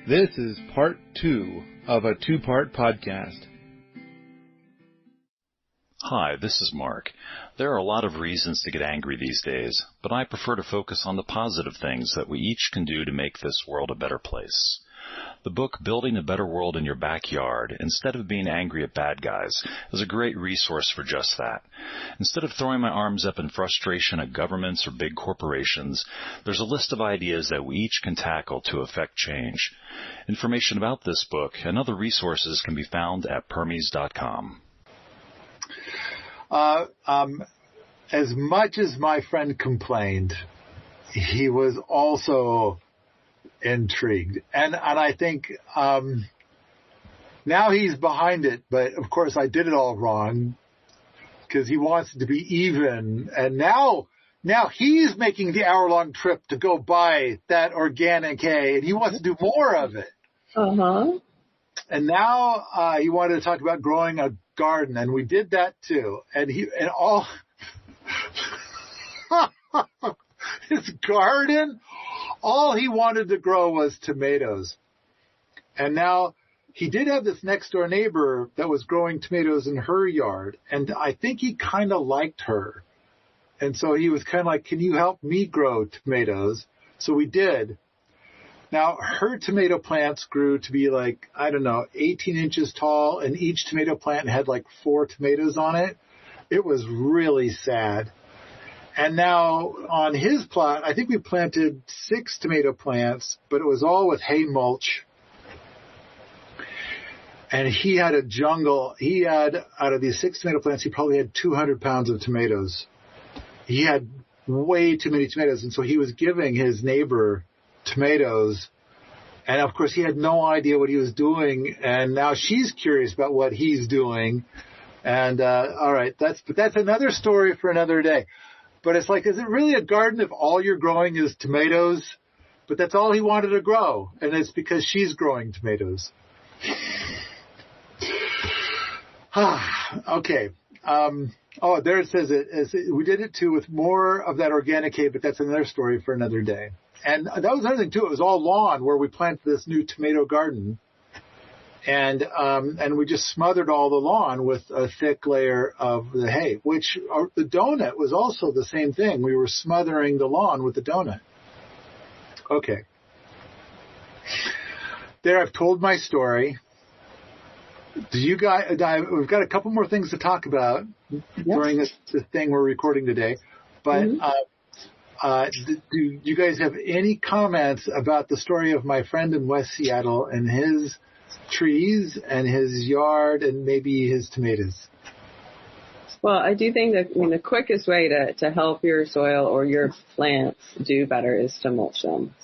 This is part 2 of a 2-part podcast. Hi, this is Mark. There are a lot of reasons to get angry these days, but I prefer to focus on the positive things that we each can do to make this world a better place. The book, Building a Better World in Your Backyard, Instead of Being Angry at Bad Guys, is a great resource for just that. Instead of throwing my arms up in frustration at governments or big corporations, there's a list of ideas that we each can tackle to affect change. Information about this book and other resources can be found at permies.com. As much as my friend complained, he was also intrigued. And I think now he's behind it, but of course I did it all wrong because he wants to be even. And now he's making the hour-long trip to go buy that organic hay, and he wants to do more of it. Uh-huh. And now he wanted to talk about growing a garden, and we did that too. And all his garden, all he wanted to grow was tomatoes. And now he did have this next door neighbor that was growing tomatoes in her yard, and I think he kind of liked her. And so he was kind of like, can you help me grow tomatoes? So we did. Now, her tomato plants grew to be 18 inches tall, and each tomato plant had 4 tomatoes on it. It was really sad. And now on his plot, I think we planted 6 tomato plants, but it was all with hay mulch. And he had a jungle. He had, out of these 6 tomato plants, he probably had 200 pounds of tomatoes. He had way too many tomatoes, and so he was giving his neighbor tomatoes, and of course he had no idea what he was doing, and now she's curious about what he's doing. And all right, that's another story for another day. But it's is it really a garden if all you're growing is tomatoes? But that's all he wanted to grow, and it's because she's growing tomatoes. Okay. There it says it. We did it too with more of that organic hay, but that's another story for another day. And that was another thing too. It was all lawn where we planted this new tomato garden, and we just smothered all the lawn with a thick layer of the hay. Which the donut was also the same thing. We were smothering the lawn with the donut. Okay. There, I've told my story. Do you guys? We've got a couple more things to talk about during this thing we're recording today, but. Do you guys have any comments about the story of my friend in West Seattle and his trees and his yard and maybe his tomatoes? Well, I do think that the quickest way to help your soil or your plants do better is to mulch them.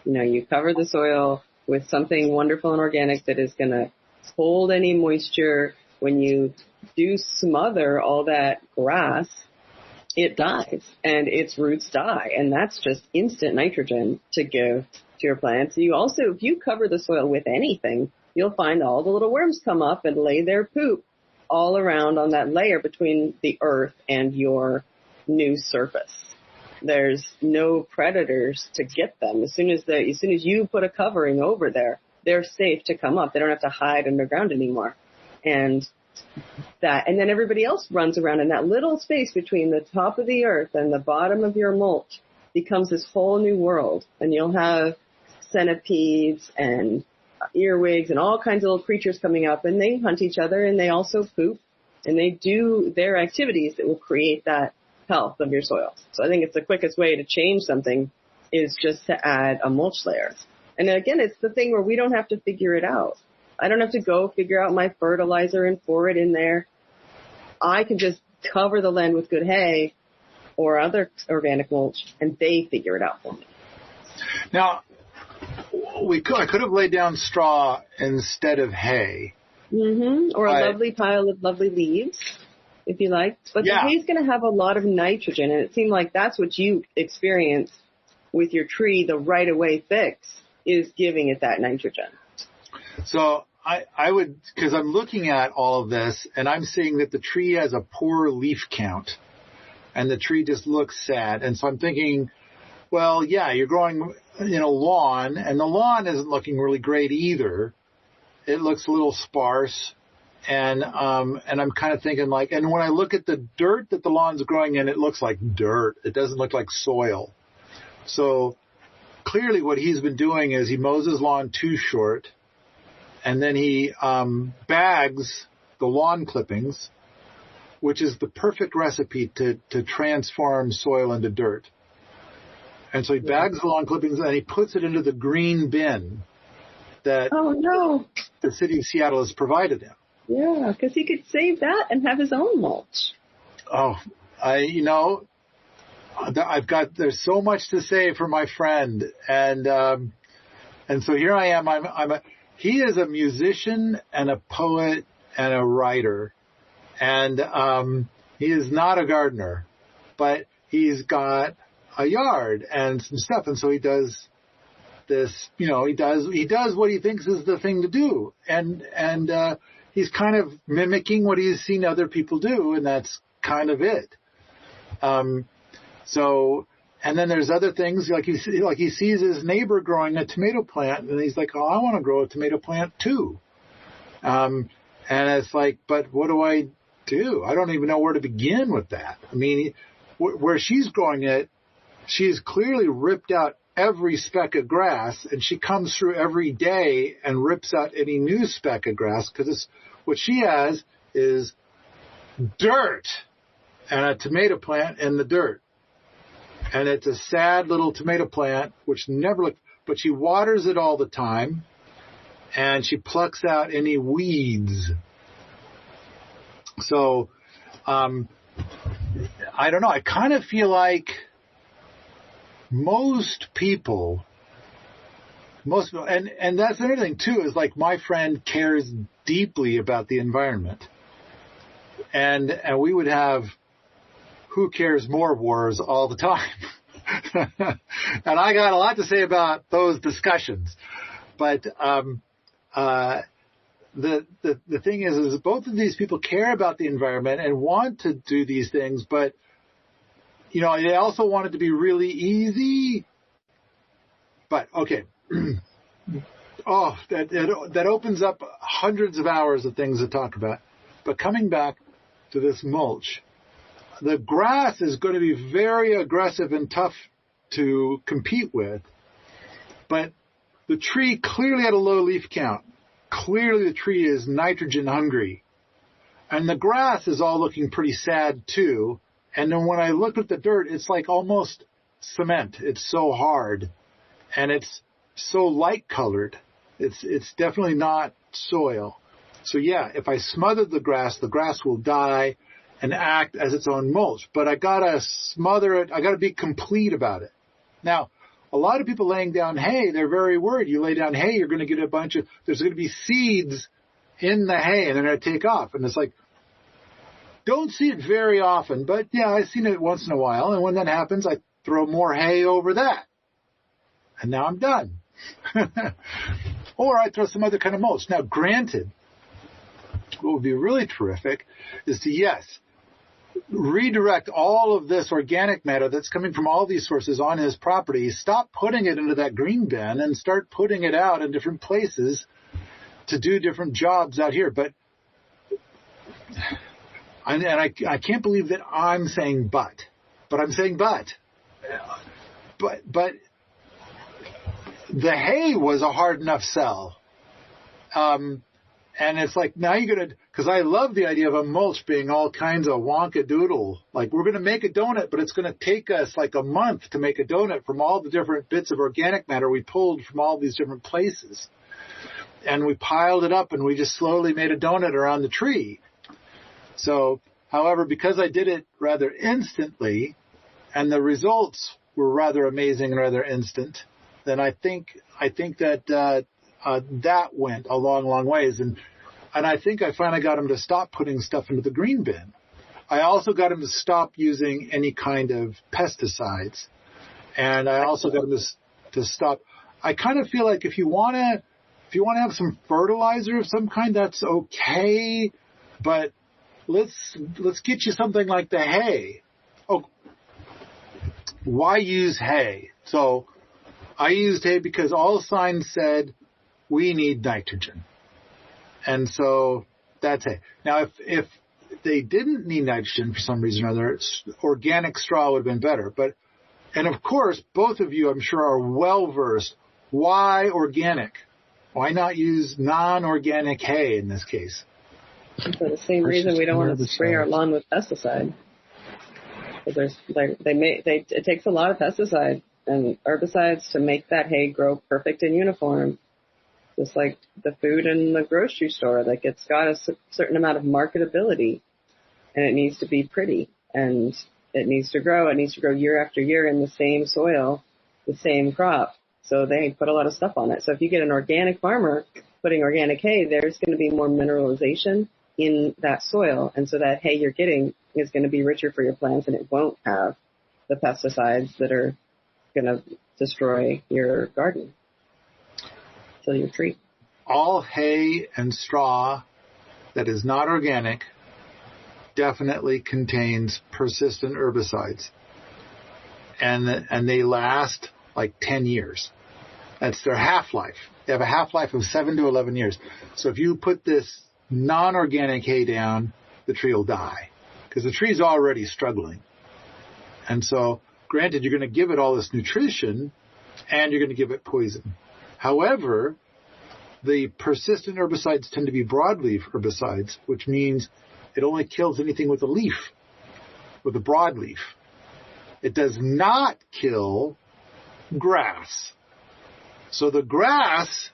You cover the soil with something wonderful and organic that is going to hold any moisture. When you do smother all that grass, it dies and its roots die, and that's just instant nitrogen to give to your plants. You also, if you cover the soil with anything, you'll find all the little worms come up and lay their poop all around on that layer between the earth and your new surface. There's no predators to get them. As soon as you put a covering over there, they're safe to come up. They don't have to hide underground anymore. And then everybody else runs around, and that little space between the top of the earth and the bottom of your mulch becomes this whole new world. And you'll have centipedes and earwigs and all kinds of little creatures coming up, and they hunt each other, and they also poop, and they do their activities that will create that health of your soil. So I think it's the quickest way to change something is just to add a mulch layer. And again, it's the thing where we don't have to figure it out. I don't have to go figure out my fertilizer and pour it in there. I can just cover the land with good hay or other organic mulch, and they figure it out for me. Now, I could have laid down straw instead of hay. Mm-hmm. Or a lovely pile of lovely leaves, if you like. But the hay's going to have a lot of nitrogen, and it seemed like that's what you experienced with your tree. The right-of-way fix is giving it that nitrogen. So I would, because I'm looking at all of this, and I'm seeing that the tree has a poor leaf count, and the tree just looks sad. And so I'm thinking, well, yeah, you're growing lawn, and the lawn isn't looking really great either. It looks a little sparse. And I'm kind of thinking like, and when I look at the dirt that the lawn's growing in, it looks like dirt. It doesn't look like soil. So clearly what he's been doing is he mows his lawn too short, and then he bags the lawn clippings, which is the perfect recipe to transform soil into dirt. And so he bags the lawn clippings and he puts it into the green bin that the city of Seattle has provided him. Yeah, because he could save that and have his own mulch. Oh, there's so much to say for my friend, and so here I am. He is a musician and a poet and a writer, and he is not a gardener, but he's got a yard and some stuff, and so he does this. He does what he thinks is the thing to do, and he's kind of mimicking what he's seen other people do, and that's kind of it. So, and then there's other things like he sees his neighbor growing a tomato plant, and he's like, "Oh, I want to grow a tomato plant too." And it's like, but what do I do? I don't even know where to begin with that. I mean, where she's growing it, she's clearly ripped out every speck of grass, and she comes through every day and rips out any new speck of grass, because what she has is dirt and a tomato plant in the dirt. And it's a sad little tomato plant, which never looks, but she waters it all the time, and she plucks out any weeds. So, I don't know. I kind of feel like most people, and that's another thing too, is like my friend cares deeply about the environment, and we would have who cares more wars all the time. And I got a lot to say about those discussions, but the thing is both of these people care about the environment and want to do these things, but they also want it to be really easy. But okay. That opens up hundreds of hours of things to talk about. But coming back to this mulch, the grass is going to be very aggressive and tough to compete with. But the tree clearly had a low leaf count. Clearly the tree is nitrogen hungry. And the grass is all looking pretty sad too. And then when I look at the dirt, it's like almost cement. It's so hard. And it's so light colored. It's definitely not soil. So yeah, if I smother the grass will die and act as its own mulch. But I gotta smother it. I gotta be complete about it. Now, a lot of people laying down hay, they're very worried. You lay down hay, you're going to get there's going to be seeds in the hay, and they're going to take off. And it's like, don't see it very often, but yeah, I've seen it once in a while. And when that happens, I throw more hay over that. And now I'm done. Or I throw some other kind of mulch. Now, granted, what would be really terrific is to, redirect all of this organic matter that's coming from all these sources on his property, stop putting it into that green bin and start putting it out in different places to do different jobs out here. But I can't believe that I'm saying but I'm saying but the hay was a hard enough sell. And it's like, now you're going to, because I love the idea of a mulch being all kinds of wonkadoodle. Like, we're going to make a donut, but it's going to take us like a month to make a donut from all the different bits of organic matter we pulled from all these different places. And we piled it up and we just slowly made a donut around the tree. So, however, because I did it rather instantly and the results were rather amazing and rather instant, then I think that that went a long, long ways. And I think I finally got him to stop putting stuff into the green bin. I also got him to stop using any kind of pesticides. And I also got him to stop. I kind of feel like if you want to have some fertilizer of some kind, that's okay. But let's get you something like the hay. Oh, why use hay? So I used hay because all signs said we need nitrogen. And so that's hay. Now, if they didn't need nitrogen for some reason or other, organic straw would have been better. And of course, both of you, I'm sure, are well versed. Why organic? Why not use non-organic hay in this case? For the same reason we don't want to spray our lawn with pesticide. Because it takes a lot of pesticide and herbicides to make that hay grow perfect and uniform. Just like the food in the grocery store, like it's got a certain amount of marketability, and it needs to be pretty, and it needs to grow. It needs to grow year after year in the same soil, the same crop. So they put a lot of stuff on it. So if you get an organic farmer putting organic hay, there's going to be more mineralization in that soil, and so that hay you're getting is going to be richer for your plants, and it won't have the pesticides that are going to destroy your garden. Kill your tree. All hay and straw that is not organic definitely contains persistent herbicides. And they last like 10 years. That's their half-life. They have a half-life of 7 to 11 years. So if you put this non-organic hay down, the tree will die because the tree's already struggling. And so, granted, you're going to give it all this nutrition and you're going to give it poison. However, the persistent herbicides tend to be broadleaf herbicides, which means it only kills anything with a leaf, with a broadleaf. It does not kill grass. So the grass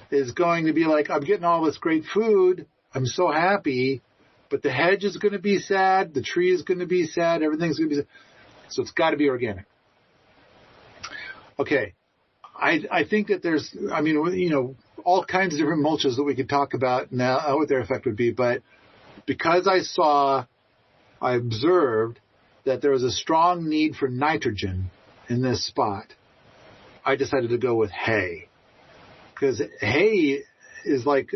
is going to be like, I'm getting all this great food, I'm so happy, but the hedge is going to be sad, the tree is going to be sad, everything's going to be sad. So it's got to be organic. Okay. I think that there's, all kinds of different mulches that we could talk about now, what their effect would be. But because I observed that there was a strong need for nitrogen in this spot, I decided to go with hay. Because hay is like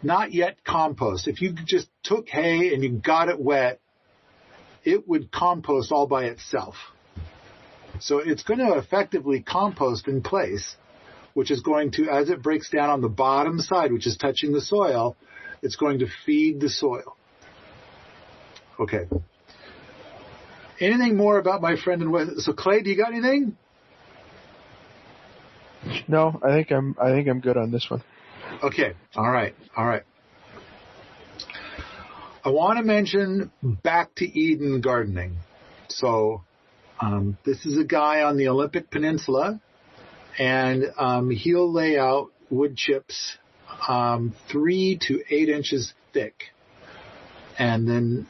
not yet compost. If you just took hay and you got it wet, it would compost all by itself. So it's going to effectively compost in place, which is going to, as it breaks down on the bottom side, which is touching the soil, it's going to feed the soil. Okay. Anything more about my friend in West? So Clay, do you got anything? No, I think I'm good on this one. Okay. All right. I want to mention Back to Eden gardening. So this is a guy on the Olympic Peninsula, and he'll lay out wood chips 3 to 8 inches thick, and then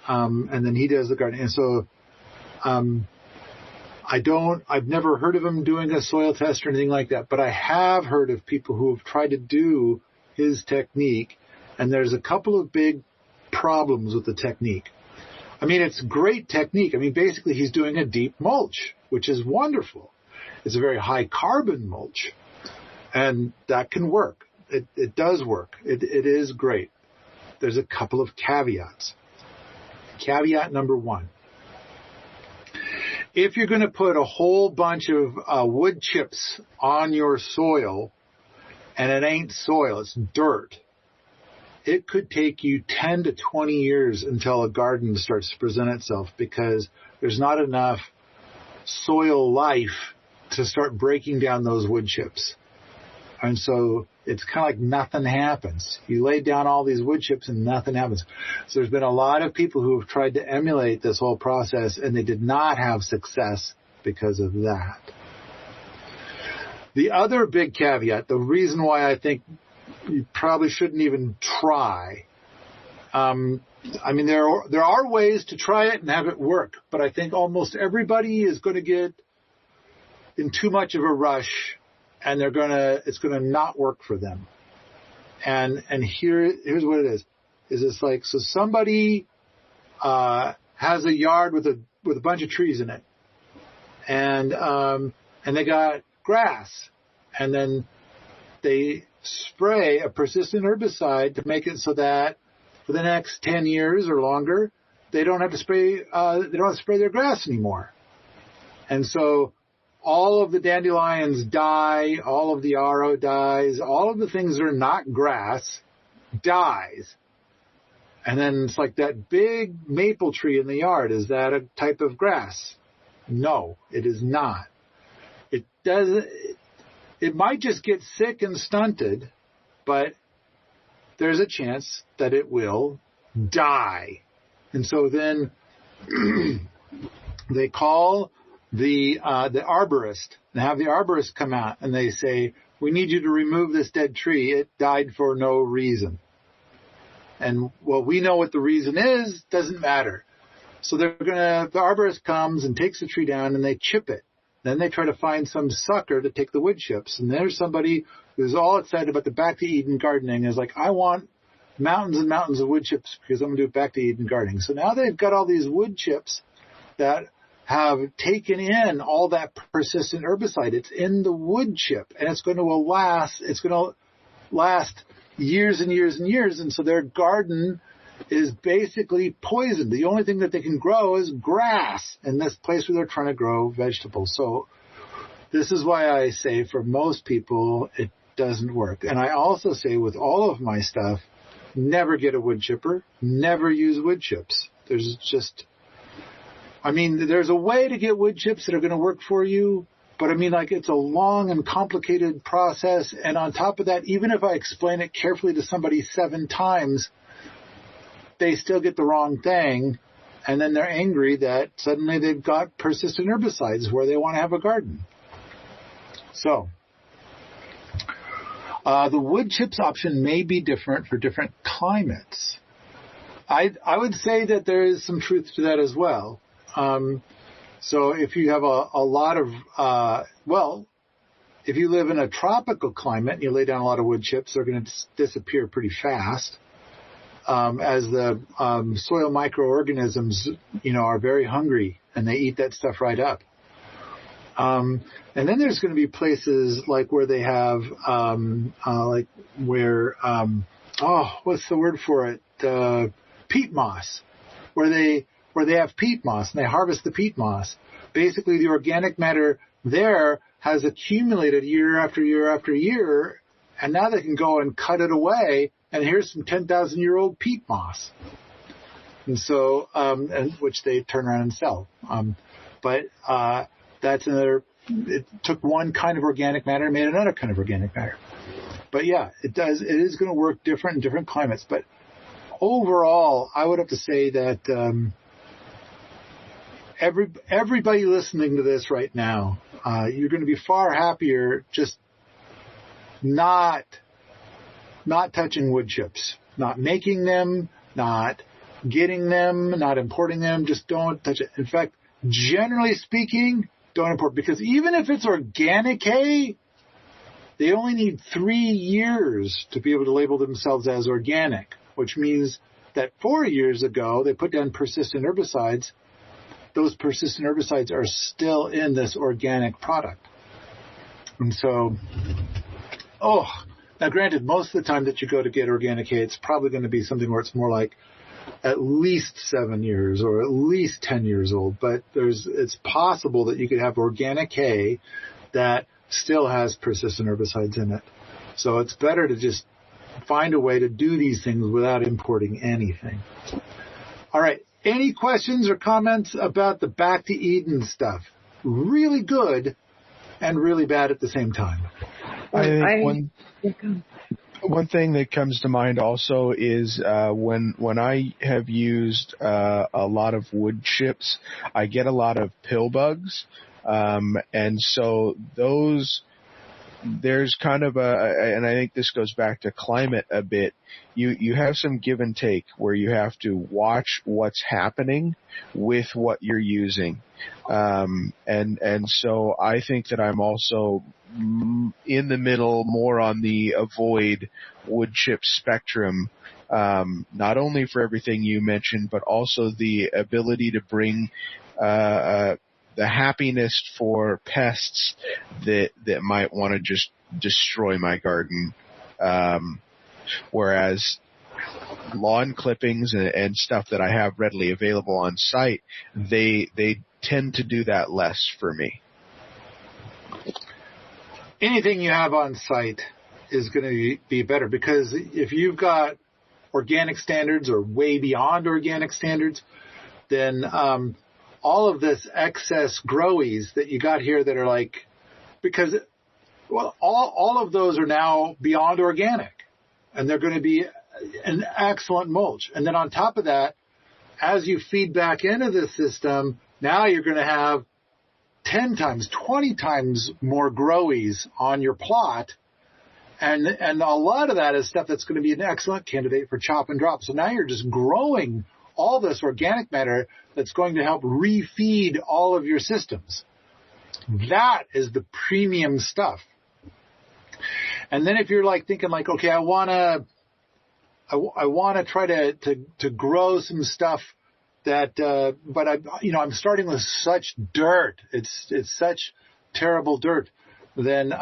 he does the gardening. And so I've never heard of him doing a soil test or anything like that, but I have heard of people who have tried to do his technique, and there's a couple of big problems with the technique. I mean, it's great technique. I mean, basically he's doing a deep mulch, which is wonderful. It's a very high carbon mulch, and that can work. It does work. It is great. There's a couple of caveats. Caveat number 1. If you're going to put a whole bunch of wood chips on your soil, and it ain't soil, it's dirt, it could take you 10 to 20 years until a garden starts to present itself, because there's not enough soil life to start breaking down those wood chips. And so it's kind of like nothing happens. You lay down all these wood chips and nothing happens. So there's been a lot of people who have tried to emulate this whole process, and they did not have success because of that. The other big caveat, the reason why I think you probably shouldn't even try. I mean, there are ways to try it and have it work, but I think almost everybody is going to get in too much of a rush, and it's going to not work for them. And here's what it is it's like, so somebody has a yard with a bunch of trees in it, and they got grass, and then they spray a persistent herbicide to make it so that for the next 10 years or longer, they don't have to spray their grass anymore. And so all of the dandelions die, all of the yarrow dies, all of the things that are not grass dies. And then it's like that big maple tree in the yard. Is that a type of grass? No, it is not. It doesn't. It might just get sick and stunted, but there's a chance that it will die. And so then they call the arborist and have the arborist come out, and they say, we need you to remove this dead tree. It died for no reason. And well, we know what the reason is, doesn't matter. So the arborist comes and takes the tree down and they chip it. Then they try to find some sucker to take the wood chips. And there's somebody who's all excited about the Back to Eden gardening, is like, I want mountains and mountains of wood chips because I'm going to do Back to Eden gardening. So now they've got all these wood chips that have taken in all that persistent herbicide. It's in the wood chip, and it's going to last years and years and years. And so their garden is basically poisoned. The only thing that they can grow is grass in this place where they're trying to grow vegetables. So this is why I say for most people, it doesn't work. And I also say with all of my stuff, never get a wood chipper, never use wood chips. There's a way to get wood chips that are going to work for you, but it's a long and complicated process. And on top of that, even if I explain it carefully to somebody 7 times, they still get the wrong thing. And then they're angry that suddenly they've got persistent herbicides where they want to have a garden. So the wood chips option may be different for different climates. I would say that there is some truth to that as well. So if you have a lot of, if you live in a tropical climate and you lay down a lot of wood chips, they're going to disappear pretty fast, as the soil microorganisms, are very hungry and they eat that stuff right up. And then there's going to be places like where they have, what's the word for it? Peat moss, where they have peat moss and they harvest the peat moss. Basically, the organic matter there has accumulated year after year after year, and now they can go and cut it away, and here's some 10,000-year-old peat moss. And so, which they turn around and sell. That's another. It took one kind of organic matter and made another kind of organic matter. But yeah, it does. It is going to work different in different climates. But overall, I would have to say that everybody listening to this right now, you're going to be far happier just not touching wood chips, not making them, not getting them, not importing them. Just don't touch it. In fact, generally speaking, don't import, because even if it's organic hay, they only need 3 years to be able to label themselves as organic, which means that 4 years ago they put down persistent herbicides. Those persistent herbicides are still in this organic product. And so, now granted, most of the time that you go to get organic hay, it's probably going to be something where it's more like at least 7 years or at least 10 years old. But it's possible that you could have organic hay that still has persistent herbicides in it. So it's better to just find a way to do these things without importing anything. All right. Any questions or comments about the Back to Eden stuff? Really good and really bad at the same time. I think one thing that comes to mind also is when I have used a lot of wood chips, I get a lot of pill bugs. And so there's kind of and I think this goes back to climate a bit. You have some give and take where you have to watch what's happening with what you're using. And so I think that I'm also in the middle, more on the avoid wood chip spectrum, not only for everything you mentioned, but also the ability to bring, the happiness for pests that might want to just destroy my garden. Whereas lawn clippings and stuff that I have readily available on site, they tend to do that less for me. anything you have on site is going to be better, because if you've got organic standards or way beyond organic standards, then all of this excess growies that you got here that are like, because all of those are now beyond organic, and they're going to be an excellent mulch. And then on top of that, as you feed back into the system, now you're going to have 10 times, 20 times more growies on your plot. And a lot of that is stuff that's going to be an excellent candidate for chop and drop. So now you're just growing all this organic matter that's going to help refeed all of your systems. That is the premium stuff. And then if you're like thinking like, okay, I want to try to grow some stuff that, but I'm starting with such dirt. It's such terrible dirt. Then,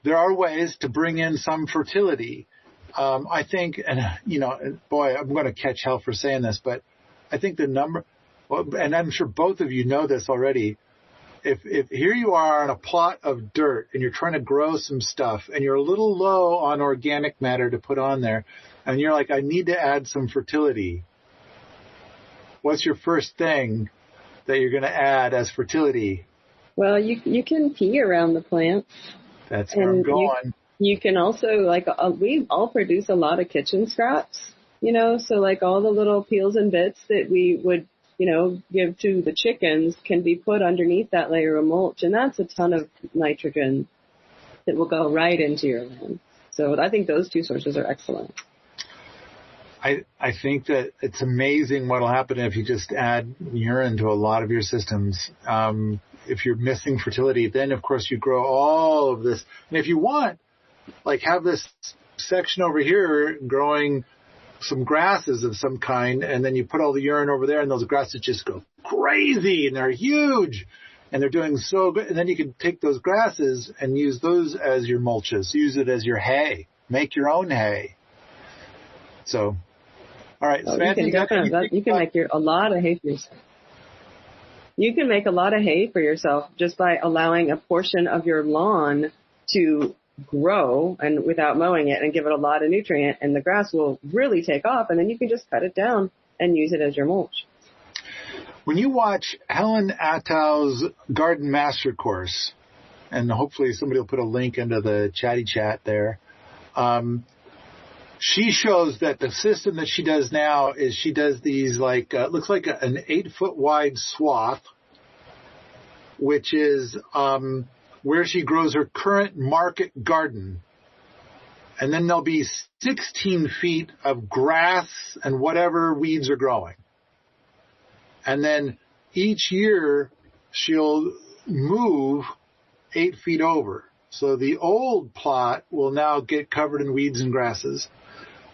there are ways to bring in some fertility. I think, and boy, I'm going to catch hell for saying this, but I think and I'm sure both of you know this already. If here you are on a plot of dirt and you're trying to grow some stuff and you're a little low on organic matter to put on there, and you're like, I need to add some fertility. What's your first thing that you're going to add as fertility? Well, you can pee around the plants. That's where I'm going. You can also, we all produce a lot of kitchen scraps, so like all the little peels and bits that we would, give to the chickens can be put underneath that layer of mulch. And that's a ton of nitrogen that will go right into your land. So I think those two sources are excellent. I think that it's amazing what will happen if you just add urine to a lot of your systems. If you're missing fertility, then of course you grow all of this. And if you want, like have this section over here growing some grasses of some kind, and then you put all the urine over there and those grasses just go crazy and they're huge and they're doing so good. And then you can take those grasses and use those as your mulches, use it as your hay, make your own hay. So, all right. Samantha, you can make a lot of hay for yourself. You can make a lot of hay for yourself just by allowing a portion of your lawn to grow and without mowing it and give it a lot of nutrient, and the grass will really take off, and then you can just cut it down and use it as your mulch. When you watch Helen Attow's Garden Master Course, and hopefully somebody will put a link into the chatty chat there, she shows that the system that she does now is she does these looks like an 8-foot wide swath, which is where she grows her current market garden. And then there'll be 16 feet of grass and whatever weeds are growing. And then each year she'll move 8 feet over. So the old plot will now get covered in weeds and grasses.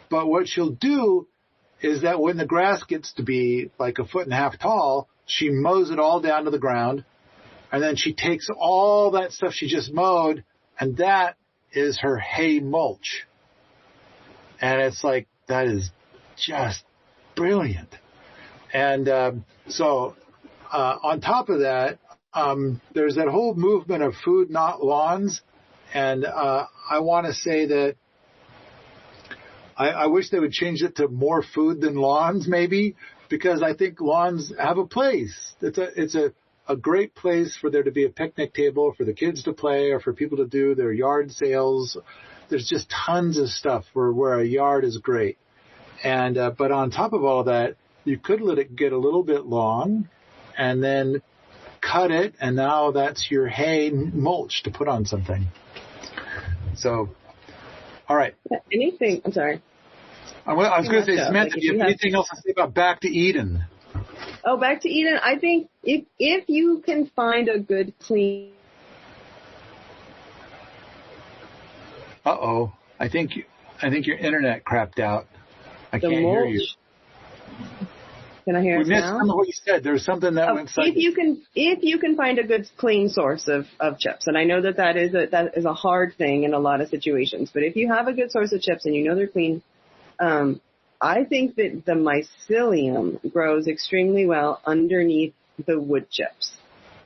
But what she'll do is that when the grass gets to be like 1.5 feet tall, she mows it all down to the ground. And then she takes all that stuff she just mowed, and that is her hay mulch. And it's like, that is just brilliant. And so on top of that, there's that whole movement of food, not lawns. And I want to say that I wish they would change it to more food than lawns, maybe, because I think lawns have a place. It's a great place for there to be a picnic table, for the kids to play, or for people to do their yard sales. There's just tons of stuff where a yard is great. And but on top of all that, you could let it get a little bit long and then cut it, and now that's your hay mulch to put on something. So, all right. I'm sorry. I was going to say, Samantha, do you have anything else to say about Back to Eden? Oh, Back to Eden. I think if you can find a good clean. Uh-oh. I think your internet crapped out. I can't hear you. Can I hear we it missed now? some of what you said. There was something that went silent. If you can find a good clean source of chips, and I know that is a hard thing in a lot of situations, but if you have a good source of chips and you know they're clean, I think that the mycelium grows extremely well underneath the wood chips.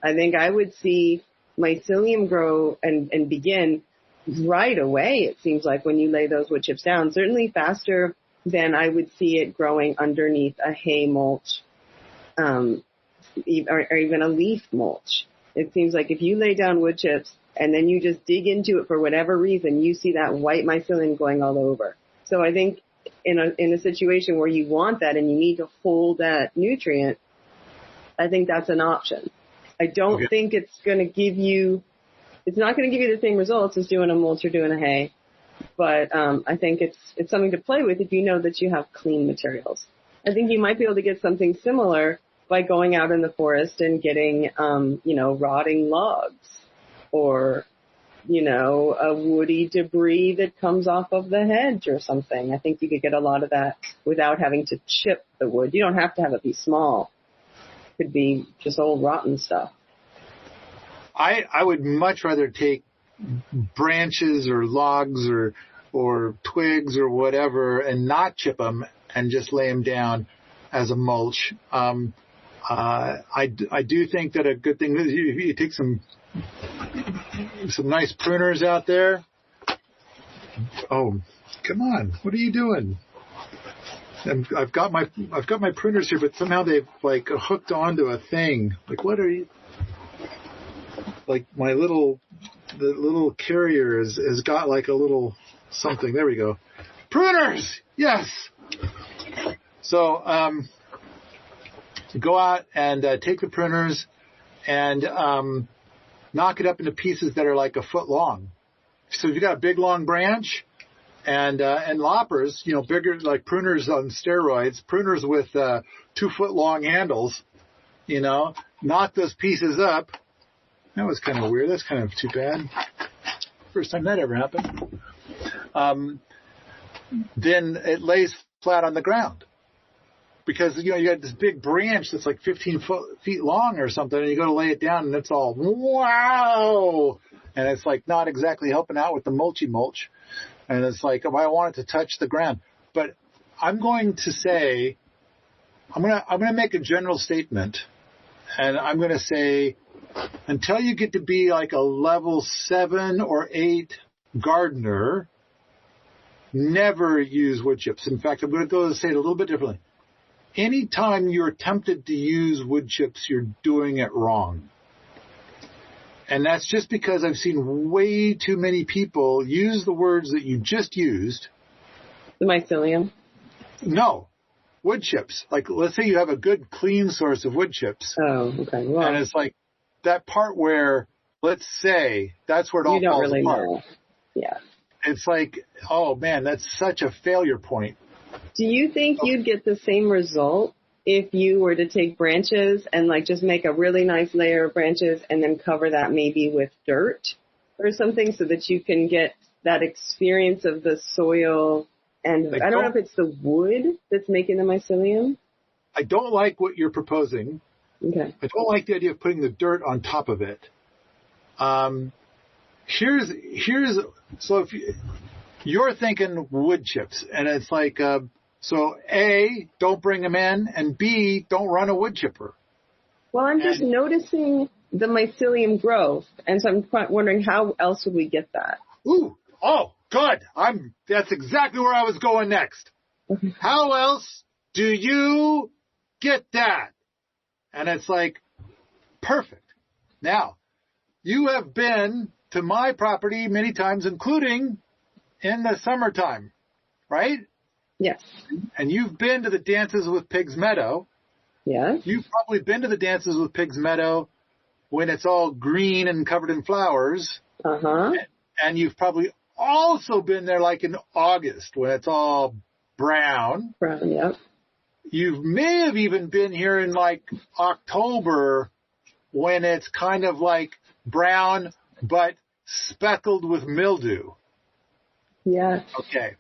I think I would see mycelium grow and begin right away, it seems like, when you lay those wood chips down, certainly faster than I would see it growing underneath a hay mulch, or even a leaf mulch. It seems like if you lay down wood chips and then you just dig into it for whatever reason, you see that white mycelium going all over. So I think in a situation where you want that and you need to hold that nutrient, I think that's an option. I don't think it's not going to give you the same results as doing a mulch or doing a hay, but I think it's something to play with if you know that you have clean materials. I think you might be able to get something similar by going out in the forest and getting, rotting logs or, a woody debris that comes off of the hedge or something. I think you could get a lot of that without having to chip the wood. You don't have to have it be small. It could be just old rotten stuff. I would much rather take branches or logs or twigs or whatever and not chip them and just lay them down as a mulch. I do think that a good thing is you take some nice pruners out there. Oh, come on! What are you doing? And I've got my pruners here, but somehow they've hooked onto a thing. What are you? The little carrier has got a little something. There we go. Pruners! Yes! So, go out and take the pruners and knock it up into pieces that are a foot long. So if you got a big long branch and loppers, bigger, like pruners on steroids, pruners with 2 foot long handles, knock those pieces up. That was kind of weird. That's kind of too bad. First time that ever happened. Then it lays flat on the ground. Because, you got this big branch that's 15 feet long or something, and you go to lay it down, and it's all, wow! And it's not exactly helping out with the mulchy mulch. And it's I want it to touch the ground. But I'm going to say, I'm going to make a general statement, and I'm going to say, until you get to be a level 7 or 8 gardener, never use wood chips. In fact, I'm going to go and say it a little bit differently. Anytime you're tempted to use wood chips, you're doing it wrong. And that's just because I've seen way too many people use the words that you just used. The mycelium? No. Wood chips. Let's say you have a good, clean source of wood chips. Oh, okay. Well, and it's that part where, let's say, that's where it all falls really apart. Know. Yeah. It's oh man, that's such a failure point. Do you think you'd get the same result if you were to take branches and just make a really nice layer of branches and then cover that maybe with dirt or something so that you can get that experience of the soil? And I don't know if it's the wood that's making the mycelium. I don't like what you're proposing. Okay. I don't like the idea of putting the dirt on top of it. So if you're thinking wood chips, and it's so A, don't bring them in, and B, don't run a wood chipper. Well, I'm just noticing the mycelium growth, and so I'm wondering how else would we get that? Ooh, oh, good. That's exactly where I was going next. How else do you get that? And it's perfect. Now, you have been to my property many times, including in the summertime, right? Yes. And you've been to the Dances with Pigs Meadow. Yes. You've probably been to the Dances with Pigs Meadow when it's all green and covered in flowers. Uh-huh. And you've probably also been there in August when it's all brown. Brown, yep. You may have even been here in October when it's kind of brown but speckled with mildew. Yes. Okay.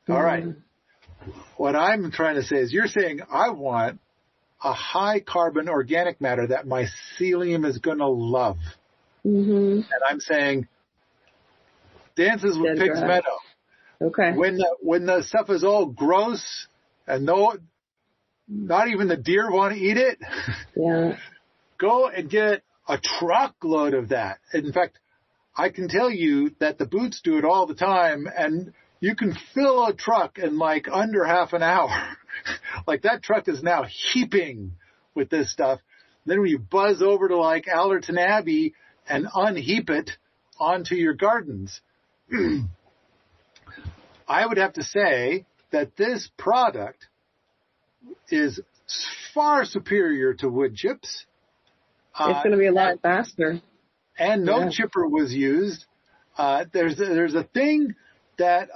All right. What I'm trying to say is you're saying I want a high carbon organic matter that mycelium is going to love. Mm-hmm. And I'm saying Dances with Pigs Meadow. Okay. When the stuff is all gross and not even the deer want to eat it. Yeah. Go and get a truckload of that. In fact, I can tell you that the Boots do it all the time, and you can fill a truck in like under half an hour. Like that truck is now heaping with this stuff. Then when you buzz over to like Allerton Abbey and unheap it onto your gardens, I would have to say that this product is far superior to wood chips. It's going to be a lot faster. And no chipper was used. There's a thing that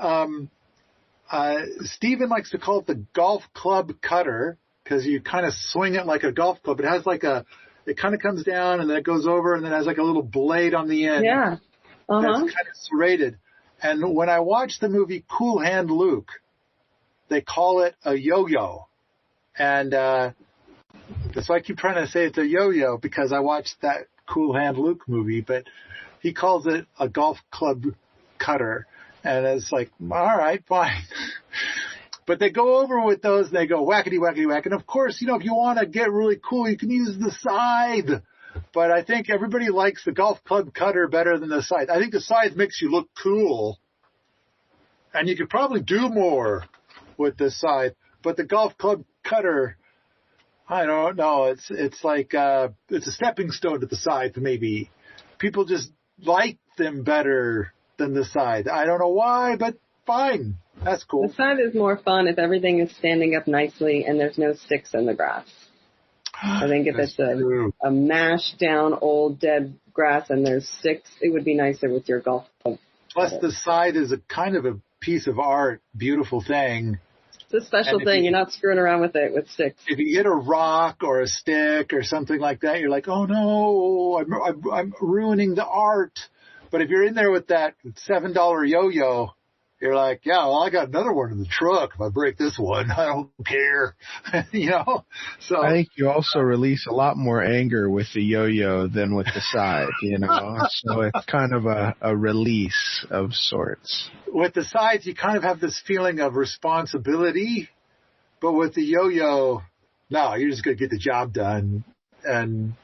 Stephen likes to call it the golf club cutter, because you kind of swing it like a golf club. It has like it kind of comes down and then it goes over and then it has like a little blade on the end. Yeah. That's kind of serrated. And when I watched the movie Cool Hand Luke, they call it a yo-yo. And so I keep trying to say it's a yo-yo because I watched that Cool Hand Luke movie, but he calls it a golf club cutter. And it's like, all right, fine. But they go over with those and they go whackety, whackety, whack. And of course, if you want to get really cool, you can use the scythe. But I think everybody likes the golf club cutter better than the scythe. I think the scythe makes you look cool. And you could probably do more with the scythe. But the golf club cutter, I don't know. It's like it's a stepping stone to the scythe, maybe. People just like them better than the scythe. I don't know why, but fine. That's cool. The scythe is more fun if everything is standing up nicely and there's no sticks in the grass. I think if it's a mashed down old dead grass and there's sticks, it would be nicer with your golf club. Plus the scythe is a kind of a piece of art, beautiful thing. It's a special thing. You're not screwing around with it with sticks. If you get a rock or a stick or something like that, you're like, oh no, I'm ruining the art. But if you're in there with that $7 yo-yo, you're like, yeah, well, I got another one in the truck. If I break this one, I don't care. So I think you also release a lot more anger with the yo-yo than with the scythe, So it's kind of a release of sorts. With the scythe, you kind of have this feeling of responsibility. But with the yo-yo, no, you're just going to get the job done. And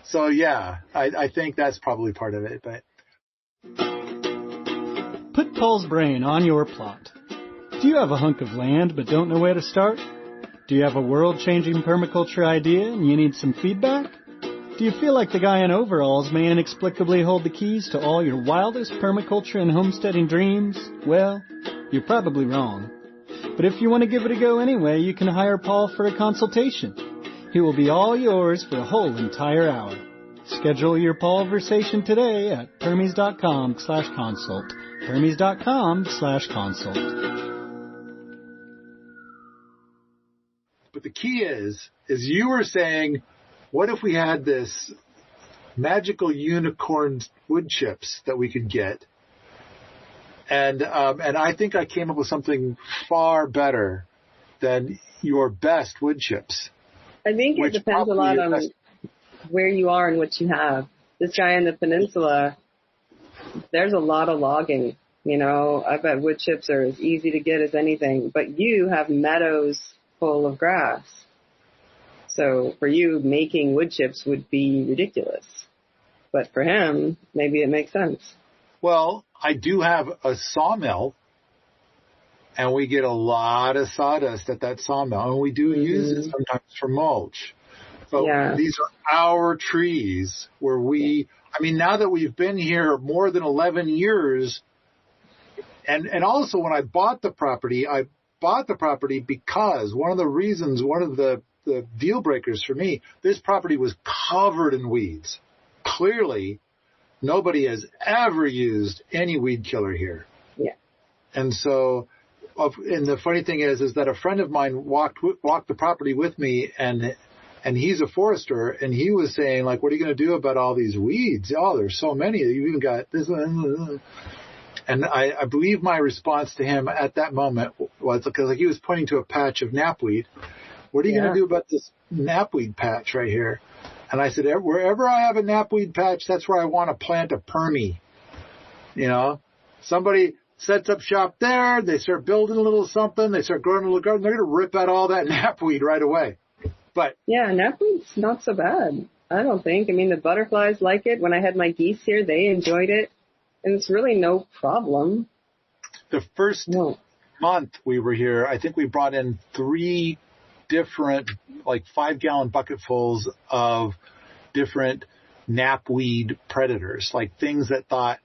so, yeah, I think that's probably part of it. But put Paul's brain on your plot. Do you have a hunk of land but don't know where to start? Do you have a world-changing permaculture idea and you need some feedback? Do you feel like the guy in overalls may inexplicably hold the keys to all your wildest permaculture and homesteading dreams? Well, you're probably wrong. But if you want to give it a go anyway, you can hire Paul for a consultation. He will be all yours for a whole entire hour. Schedule your Paulversation today at permies.com/consult. Permies.com/consult. But the key is you were saying, what if we had this magical unicorn wood chips that we could get? And I think I came up with something far better than your best wood chips. I think it depends a lot on where you are and what you have. This guy in the peninsula, there's a lot of logging. I bet wood chips are as easy to get as anything. But you have meadows full of grass. So for you, making wood chips would be ridiculous. But for him, maybe it makes sense. Well, I do have a sawmill, and we get a lot of sawdust at that sawmill, and we do use it sometimes for mulch. But these are our trees where now that we've been here more than 11 years, and also when I bought the property because one of the deal breakers for me, this property was covered in weeds. Clearly, nobody has ever used any weed killer here. Yeah. And so, and the funny thing is that a friend of mine walked the property with me, and he's a forester, and he was saying, like, what are you going to do about all these weeds? Oh, there's so many. You even got this one. And I believe my response to him at that moment was, because he was pointing to a patch of knapweed. What are you going to do about this knapweed patch right here? And I said, wherever I have a knapweed patch, that's where I want to plant a permy. Somebody sets up shop there, they start building a little something, they start growing a little garden, they're going to rip out all that knapweed right away. But yeah, knapweed's not so bad. I don't think. I mean, the butterflies like it. When I had my geese here, they enjoyed it. And it's really no problem. The first month we were here, I think we brought in 3 different, like 5-gallon bucketfuls of different knapweed predators, like things that thought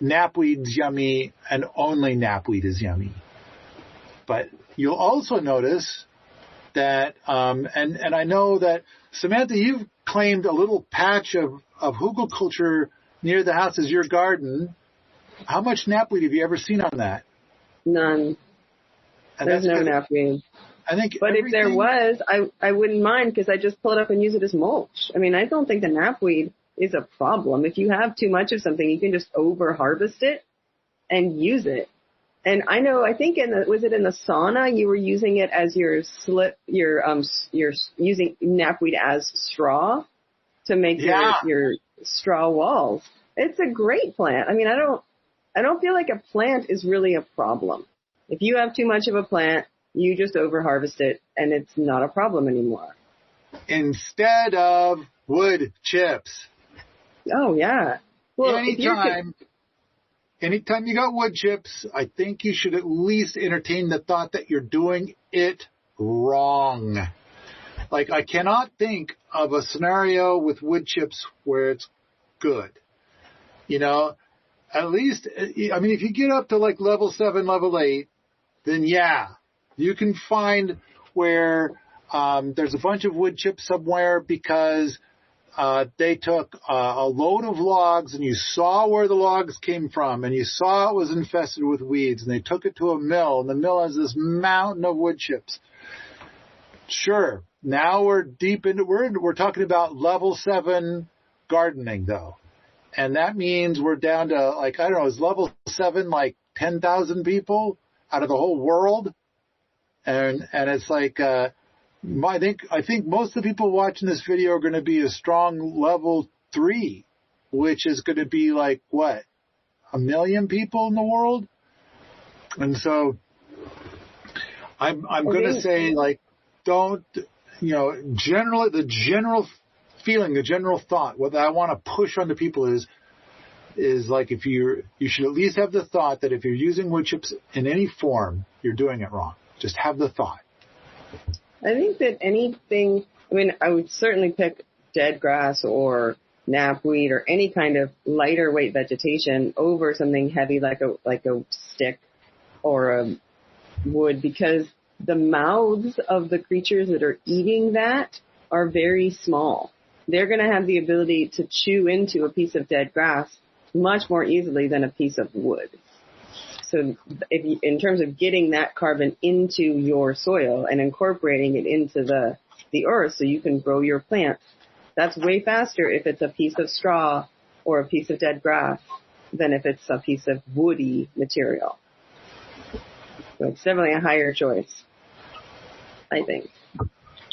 knapweed's yummy and only knapweed is yummy. But you'll also notice that, and I know that, Samantha, you've claimed a little patch of hugelkultur near the house as your garden. How much knapweed have you ever seen on that? None. And There's no knapweed. I think but if there was, I wouldn't mind because I just pull it up and use it as mulch. I mean, I don't think the knapweed is a problem. If you have too much of something, you can just over-harvest it and use it. And I know, I think was it in the sauna you were using it as you're using knapweed as straw to make your straw walls. It's a great plant. I mean, I don't feel like a plant is really a problem. If you have too much of a plant, you just over-harvest it, and it's not a problem anymore. Instead of wood chips. Oh, yeah. Well, anytime you got wood chips, I think you should at least entertain the thought that you're doing it wrong. Like, I cannot think of a scenario with wood chips where it's good. You know, at least, I mean, if you get up to like level 7, level 8, then yeah, you can find where there's a bunch of wood chips somewhere because they took a load of logs and you saw where the logs came from and you saw it was infested with weeds and they took it to a mill and the mill has this mountain of wood chips. Sure, now we're deep into, we're talking about level 7 gardening though. And that means we're down to like, I don't know, is level 7 like 10,000 people out of the whole world? And it's like, I think most of the people watching this video are going to be a strong level 3, which is going to be like, what, 1 million people in the world? And so I'm going to say, like, don't, you know, generally, the general feeling, the general thought, what I want to push onto people is like, if you should at least have the thought that if you're using wood chips in any form, you're doing it wrong. Just have the thought. I think that anything, I mean, I would certainly pick dead grass or knapweed or any kind of lighter weight vegetation over something heavy like a stick or a wood, because the mouths of the creatures that are eating that are very small. They're going to have the ability to chew into a piece of dead grass much more easily than a piece of wood. So in terms of getting that carbon into your soil and incorporating it into the earth so you can grow your plants, that's way faster if it's a piece of straw or a piece of dead grass than if it's a piece of woody material. So it's definitely a higher choice, I think.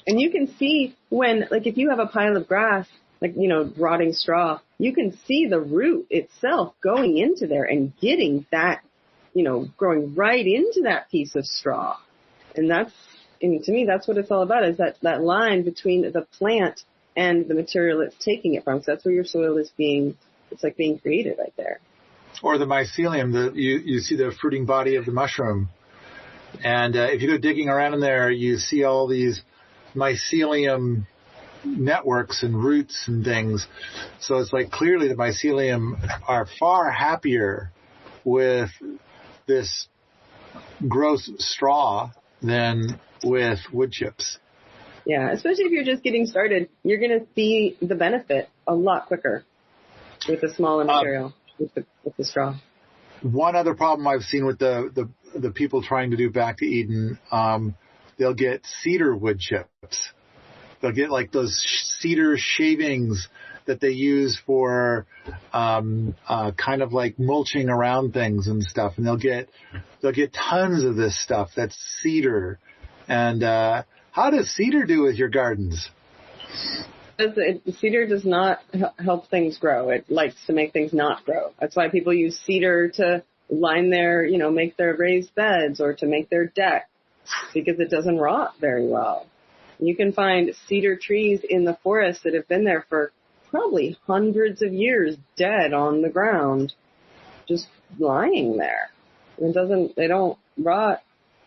And you can see when, like, if you have a pile of grass, like, you know, rotting straw, you can see the root itself going into there and getting that, you know, growing right into that piece of straw. And to me, that's what it's all about, is that line between the plant and the material it's taking it from. So that's where your soil is it's like being created right there. Or the mycelium, you see the fruiting body of the mushroom. And if you go digging around in there, you see all these mycelium networks and roots and things. So it's like clearly the mycelium are far happier with this gross straw than with wood chips. Yeah, especially if you're just getting started, you're going to see the benefit a lot quicker with the smaller material, with the straw. One other problem I've seen with the people trying to do Back to Eden, they'll get cedar wood chips. They'll get like those cedar shavings that they use for kind of like mulching around things and stuff. And they'll get tons of this stuff that's cedar. And how does cedar do with your gardens? Cedar does not help things grow. It likes to make things not grow. That's why people use cedar to line make their raised beds or to make their deck, because it doesn't rot very well. You can find cedar trees in the forest that have been there for probably hundreds of years, dead on the ground, just lying there. They don't rot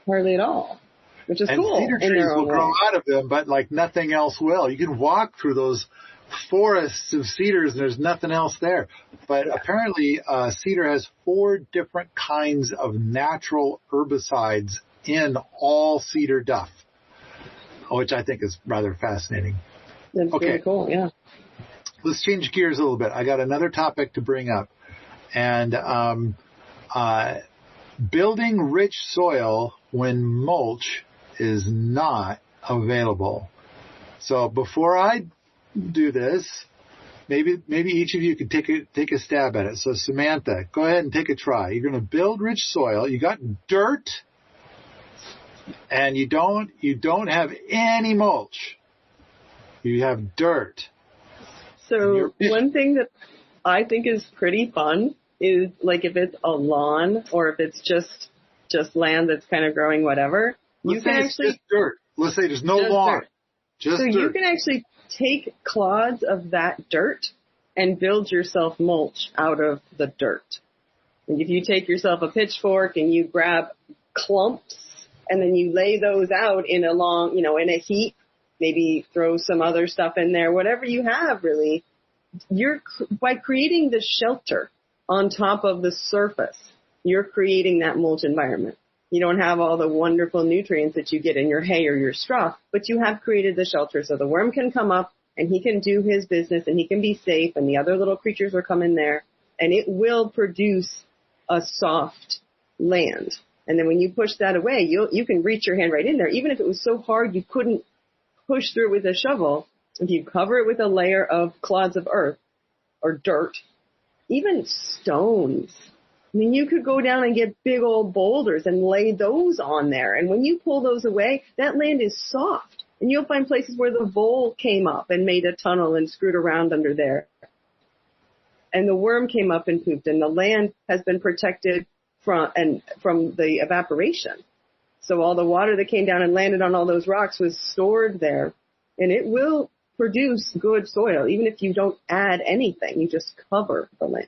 hardly at all, which is cool. And cedar trees will grow out of them, but like nothing else will. You can walk through those forests of cedars and there's nothing else there. But apparently cedar has 4 different kinds of natural herbicides in all cedar duff, which I think is rather fascinating. That's really cool, yeah. Let's change gears a little bit. I got another topic to bring up. And building rich soil when mulch is not available. So before I do this, maybe each of you could take a stab at it. So Samantha, go ahead and take a try. You're going to build rich soil. You got dirt, and you don't have any mulch. You have dirt. So one thing that I think is pretty fun is like if it's a lawn or if it's just land that's kind of growing whatever. Let's say it's just dirt. Let's say there's no lawn. Just dirt. You can actually take clods of that dirt and build yourself mulch out of the dirt. And if you take yourself a pitchfork and you grab clumps and then you lay those out in in a heap, maybe throw some other stuff in there, whatever you have really, by creating the shelter on top of the surface, you're creating that mulch environment. You don't have all the wonderful nutrients that you get in your hay or your straw, but you have created the shelter so the worm can come up and he can do his business and he can be safe and the other little creatures will come in there and it will produce a soft land. And then when you push that away, you can reach your hand right in there. Even if it was so hard you couldn't push through it with a shovel, if you cover it with a layer of clods of earth or dirt, even stones. I mean, you could go down and get big old boulders and lay those on there. And when you pull those away, that land is soft. And you'll find places where the vole came up and made a tunnel and screwed around under there. And the worm came up and pooped. And the land has been protected from the evaporation. So all the water that came down and landed on all those rocks was stored there. And it will produce good soil, even if you don't add anything. You just cover the land.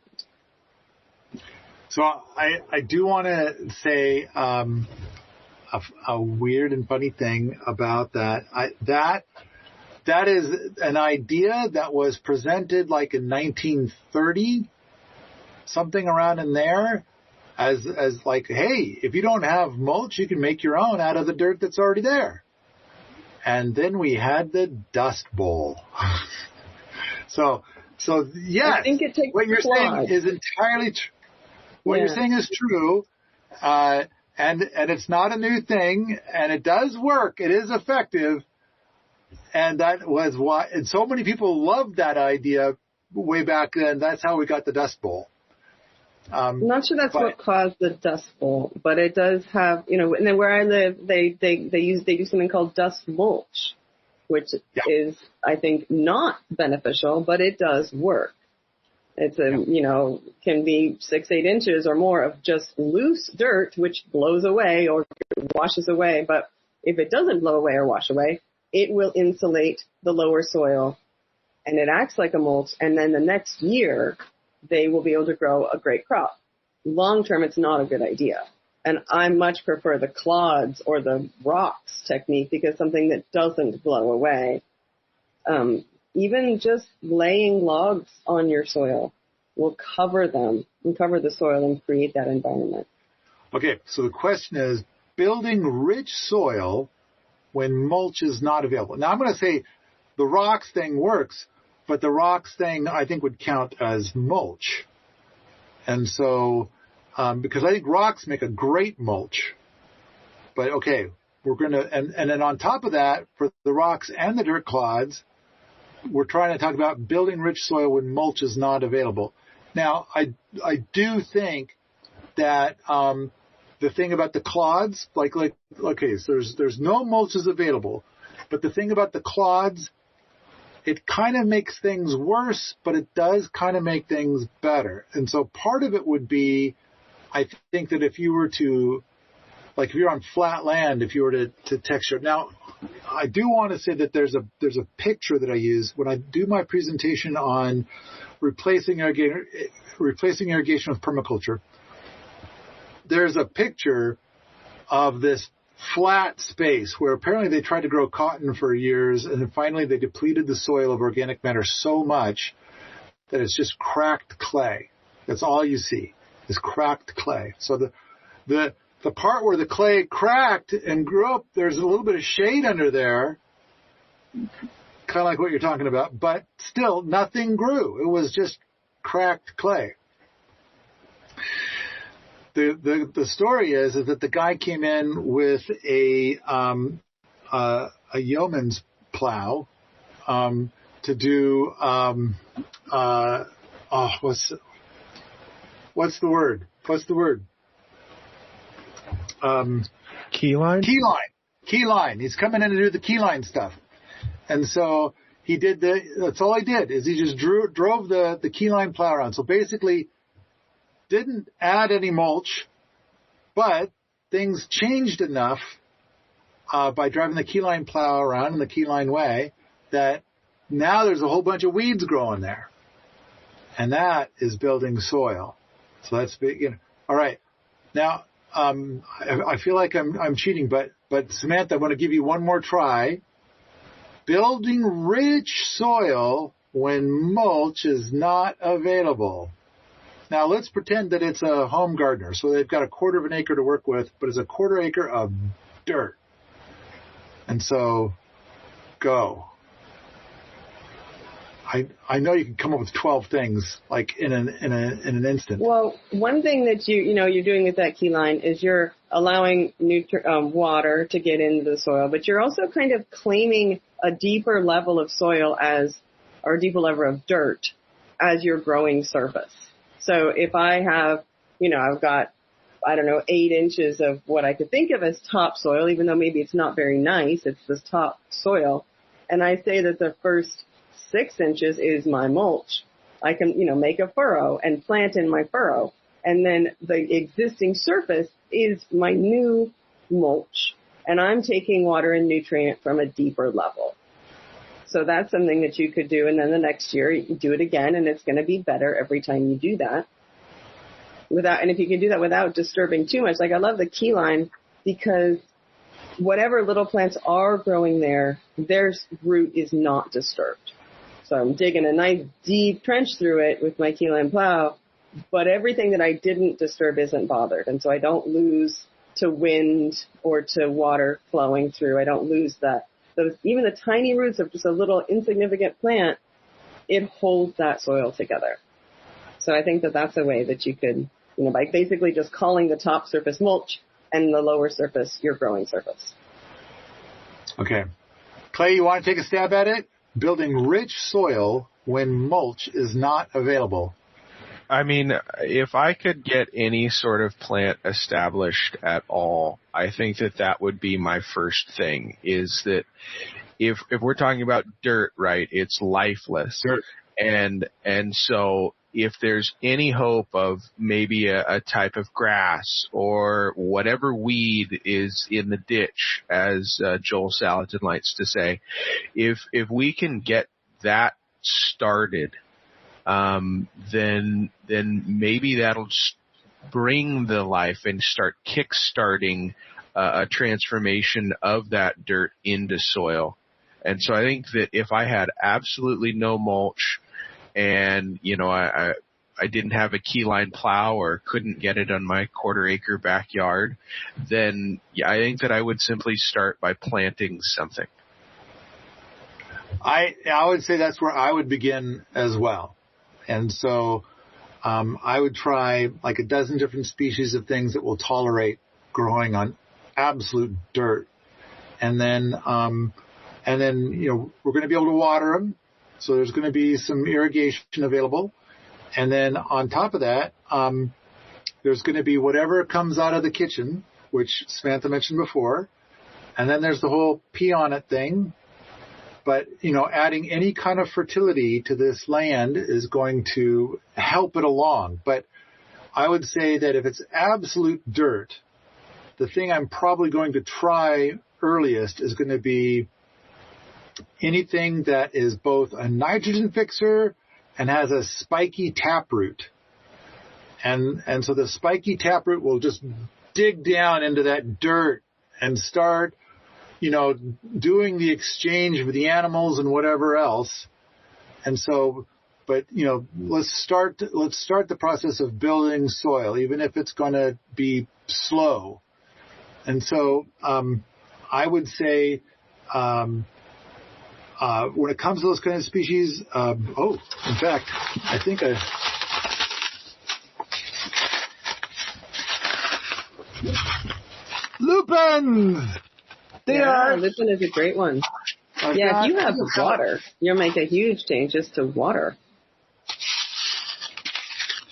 So I do want to say a weird and funny thing about that. That is an idea that was presented like in 1930, something around in there, as like, hey, if you don't have mulch, you can make your own out of the dirt that's already there. And then we had the Dust Bowl. So yes, I think it takes what you're saying is entirely true. What you're saying is true, and it's not a new thing, and it does work. It is effective, and that was why. And so many people loved that idea way back then. That's how we got the Dust Bowl. I'm not sure that's what caused the Dust Bowl, but it does have, and then where I live, they do something called dust mulch, which is, I think, not beneficial, but it does work. It's can be 6-8 inches or more of just loose dirt, which blows away or washes away. But if it doesn't blow away or wash away, it will insulate the lower soil and it acts like a mulch. And then the next year, they will be able to grow a great crop. Long term, it's not a good idea. And I much prefer the clods or the rocks technique because something that doesn't blow away. Even just laying logs on your soil will cover them and cover the soil and create that environment. Okay, so the question is building rich soil when mulch is not available. Now I'm going to say the rocks thing works, but the rocks thing I think would count as mulch. And so, because I think rocks make a great mulch. But okay, we're going to, and then on top of that, for the rocks and the dirt clods, we're trying to talk about building rich soil when mulch is not available. Now, I do think that the thing about the clods, okay, so there's no mulches available, but the thing about the clods, it kind of makes things worse, but it does kind of make things better. And so part of it would be, I think that if you were to like if you're on flat land, if you were to texture. Now, I do want to say that there's a picture that I use when I do my presentation on replacing irrigation with permaculture. There's a picture of this flat space where apparently they tried to grow cotton for years, and then finally they depleted the soil of organic matter so much that it's just cracked clay. That's all you see is cracked clay. So the part where the clay cracked and grew up, there's a little bit of shade under there, kind of like what you're talking about, but still nothing grew. It was just cracked clay. The story is that the guy came in with a yeoman's plow to do what's the word? Keyline? Keyline. He's coming in to do the keyline stuff. And so he did that's all he did is he just drove the keyline plow around. So basically didn't add any mulch, but things changed enough by driving the keyline plow around in the keyline way that now there's a whole bunch of weeds growing there. And that is building soil. So that's big. All right. Now, I feel like I'm cheating, but Samantha, I want to give you one more try. Building rich soil when mulch is not available. Now let's pretend that it's a home gardener. So they've got a quarter of an acre to work with, but it's a quarter acre of dirt. And so go. I know you can come up with 12 things like in an instant. Well, one thing that you're doing with that key line is you're allowing water to get into the soil, but you're also kind of claiming a deeper level of soil or a deeper level of dirt as your growing surface. So if I have, I've got, 8 inches of what I could think of as topsoil, even though maybe it's not very nice, it's this topsoil, and I say that the first 6 inches is my mulch. I can, make a furrow and plant in my furrow. And then the existing surface is my new mulch. And I'm taking water and nutrient from a deeper level. So that's something that you could do. And then the next year you do it again, and it's going to be better every time you do that. And if you can do that without disturbing too much, like I love the key line because whatever little plants are growing there, their root is not disturbed. So I'm digging a nice deep trench through it with my keyline plow, but everything that I didn't disturb isn't bothered. And so I don't lose to wind or to water flowing through. I don't lose that. Even the tiny roots of just a little insignificant plant, it holds that soil together. So I think that that's a way that you could, by basically just calling the top surface mulch and the lower surface your growing surface. Okay. Clay, you want to take a stab at it? Building rich soil when mulch is not available. I mean, if I could get any sort of plant established at all, I think that would be my first thing, is that if we're talking about dirt, right, it's lifeless. Dirt. And so if there's any hope of maybe a type of grass or whatever weed is in the ditch, as Joel Salatin likes to say, if we can get that started, then maybe that'll bring the life and start kick-starting a transformation of that dirt into soil. And so I think that if I had absolutely no mulch, and, I didn't have a keyline plow or couldn't get it on my quarter acre backyard, then I think that I would simply start by planting something. I would say that's where I would begin as well. And so I would try like a dozen different species of things that will tolerate growing on absolute dirt. And then we're going to be able to water them. So there's going to be some irrigation available. And then on top of that, there's going to be whatever comes out of the kitchen, which Samantha mentioned before. And then there's the whole pea on it thing. But, adding any kind of fertility to this land is going to help it along. But I would say that if it's absolute dirt, the thing I'm probably going to try earliest is going to be anything that is both a nitrogen fixer and has a spiky taproot. And so the spiky taproot will just dig down into that dirt and start, doing the exchange with the animals and whatever else. And so, but, let's start the process of building soil, even if it's going to be slow. And so, I would say, when it comes to those kind of species, in fact, I think lupins! Lupin is a great one. If you have water, you'll make a huge change just to water.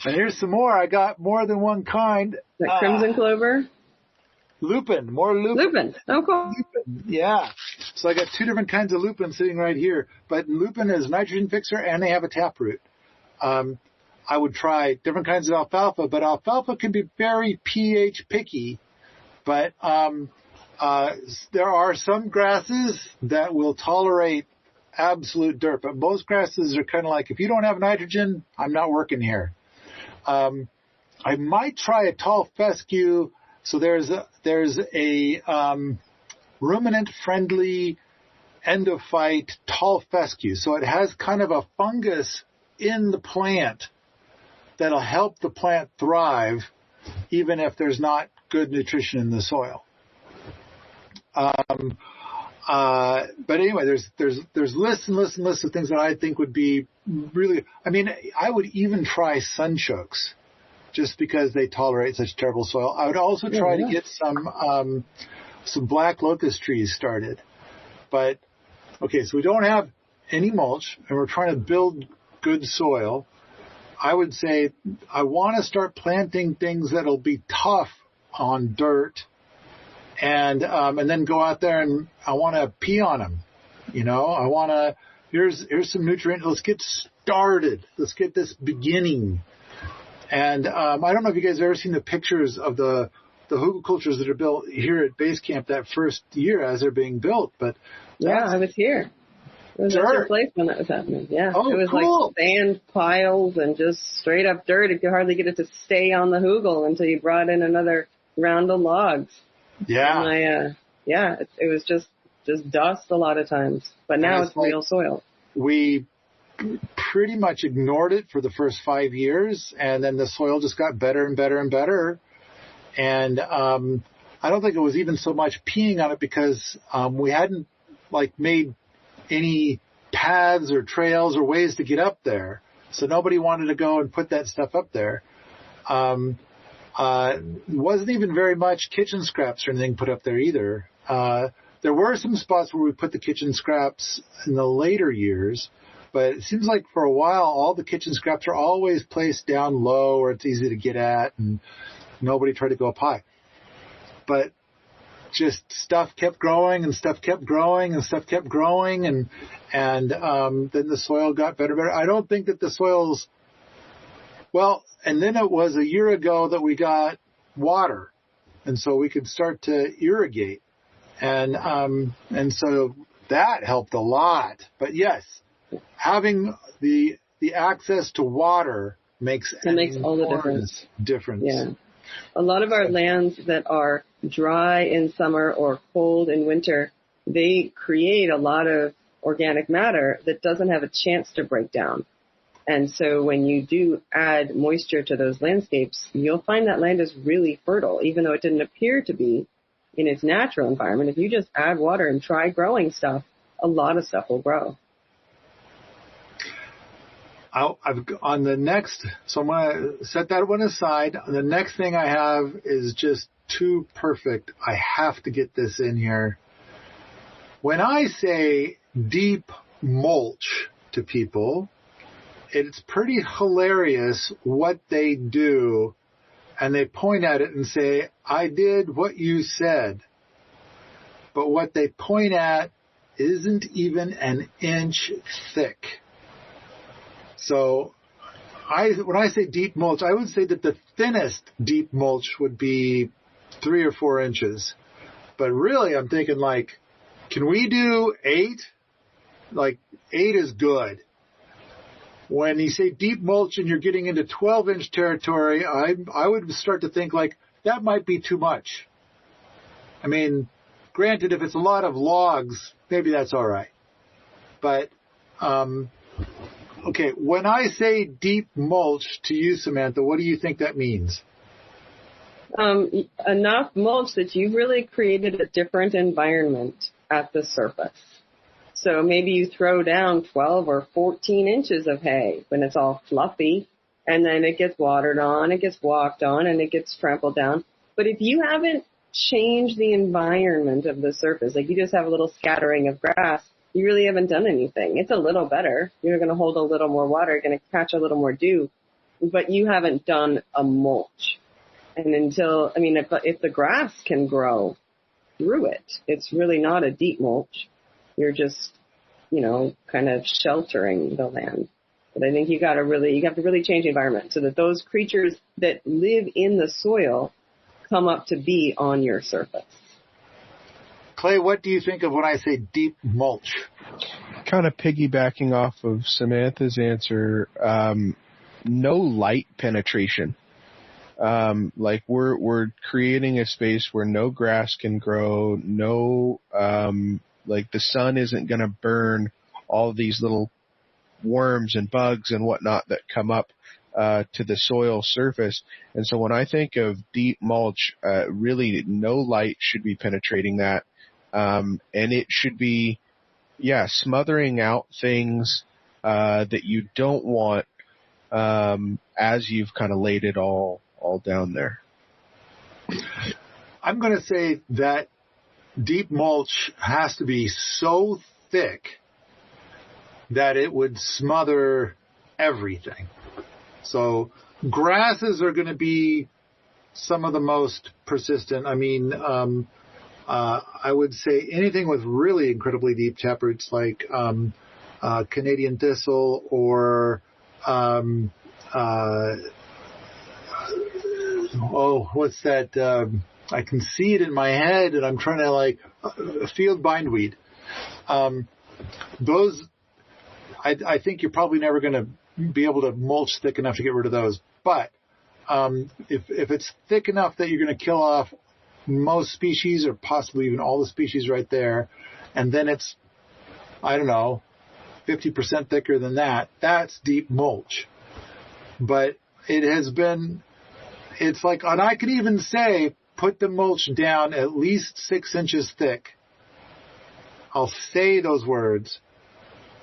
And here's some more. I got more than one kind. That crimson clover? Lupin, more lupin. Lupin. Oh, cool. Lupin. Yeah. So I got two different kinds of lupin sitting right here. But lupin is nitrogen fixer and they have a taproot. I would try different kinds of alfalfa, but alfalfa can be very pH picky. But there are some grasses that will tolerate absolute dirt. But most grasses are kind of like, if you don't have nitrogen, I'm not working here. I might try a tall fescue. So there's a ruminant-friendly endophyte tall fescue. So it has kind of a fungus in the plant that'll help the plant thrive, even if there's not good nutrition in the soil. But anyway, there's lists and lists and lists of things that I think would be really. I mean, I would even try sunchokes, just because they tolerate such terrible soil. I would also try to get some black locust trees started. But okay, so we don't have any mulch, and we're trying to build good soil. I would say I want to start planting things that'll be tough on dirt, and then go out there and I want to pee on them. I want to. Here's some nutrient. Let's get started. Let's get this beginning. And I don't know if you guys have ever seen the pictures of the hugelkulturs that are built here at base camp that first year as they're being built. But I was here. It was at your place when that was happening. Yeah, it was cool. Like sand piles and just straight up dirt. You could hardly get it to stay on the hugel until you brought in another round of logs. Yeah. And it was just dust a lot of times. But now it's real soil. We pretty much ignored it for the first 5 years, and then the soil just got better and better and better. And I don't think it was even so much peeing on it because we hadn't made any paths or trails or ways to get up there. So nobody wanted to go and put that stuff up there. Wasn't even very much kitchen scraps or anything put up there either. There were some spots where we put the kitchen scraps in the later years, but it seems like for a while, all the kitchen scraps are always placed down low where it's easy to get at, and nobody tried to go up high. But just stuff kept growing and stuff kept growing and stuff kept growing, and then the soil got better and better. I don't think that the soil's and then it was a year ago that we got water, and so we could start to irrigate, and so that helped a lot. But yes, having the access to water makes all the difference. Yeah. A lot of our lands that are dry in summer or cold in winter, they create a lot of organic matter that doesn't have a chance to break down. And so when you do add moisture to those landscapes, you'll find that land is really fertile, even though it didn't appear to be in its natural environment. If you just add water and try growing stuff, a lot of stuff will grow. On the next, so I'm going to set that one aside. The next thing I have is just too perfect. I have to get this in here. When I say deep mulch to people, it's pretty hilarious what they do, and they point at it and say, I did what you said. But what they point at isn't even an inch thick. So when I say deep mulch, I would say that the thinnest deep mulch would be 3 or 4 inches. But really, I'm thinking like, can we do 8? Like 8 is good. When you say deep mulch and you're getting into 12-inch territory, I would start to think like that might be too much. I mean, granted, if it's a lot of logs, maybe that's all right. But, okay, when I say deep mulch to you, Samantha, what do you think that means? Enough mulch that you've really created a different environment at the surface. So maybe you throw down 12 or 14 inches of hay when it's all fluffy, and then it gets watered on, it gets walked on, and it gets trampled down. But if you haven't changed the environment of the surface, like you just have a little scattering of grass, you really haven't done anything. It's a little better. You're going to hold a little more water, you're going to catch a little more dew, but you haven't done a mulch. And until, I mean, if the grass can grow through it, it's really not a deep mulch. You're just, kind of sheltering the land. But I think you have to really change the environment so that those creatures that live in the soil come up to be on your surface. Clay, what do you think of when I say deep mulch? Kind of piggybacking off of Samantha's answer, no light penetration. Like we're creating a space where no grass can grow, like the sun isn't going to burn all of these little worms and bugs and whatnot that come up to the soil surface. And so when I think of deep mulch, really no light should be penetrating that. And it should be, smothering out things that you don't want as you've kind of laid it all down there. I'm going to say that deep mulch has to be so thick that it would smother everything. So grasses are going to be some of the most persistent. I mean, I would say anything with really incredibly deep taproots like Canadian thistle or what's that? I can see it in my head, and I'm trying to field bindweed. Those, I think you're probably never going to be able to mulch thick enough to get rid of those. But if it's thick enough that you're going to kill off most species or possibly even all the species right there, and then it's, 50% thicker than that, that's deep mulch. But it's like, and I could even say, put the mulch down at least 6 inches thick. I'll say those words,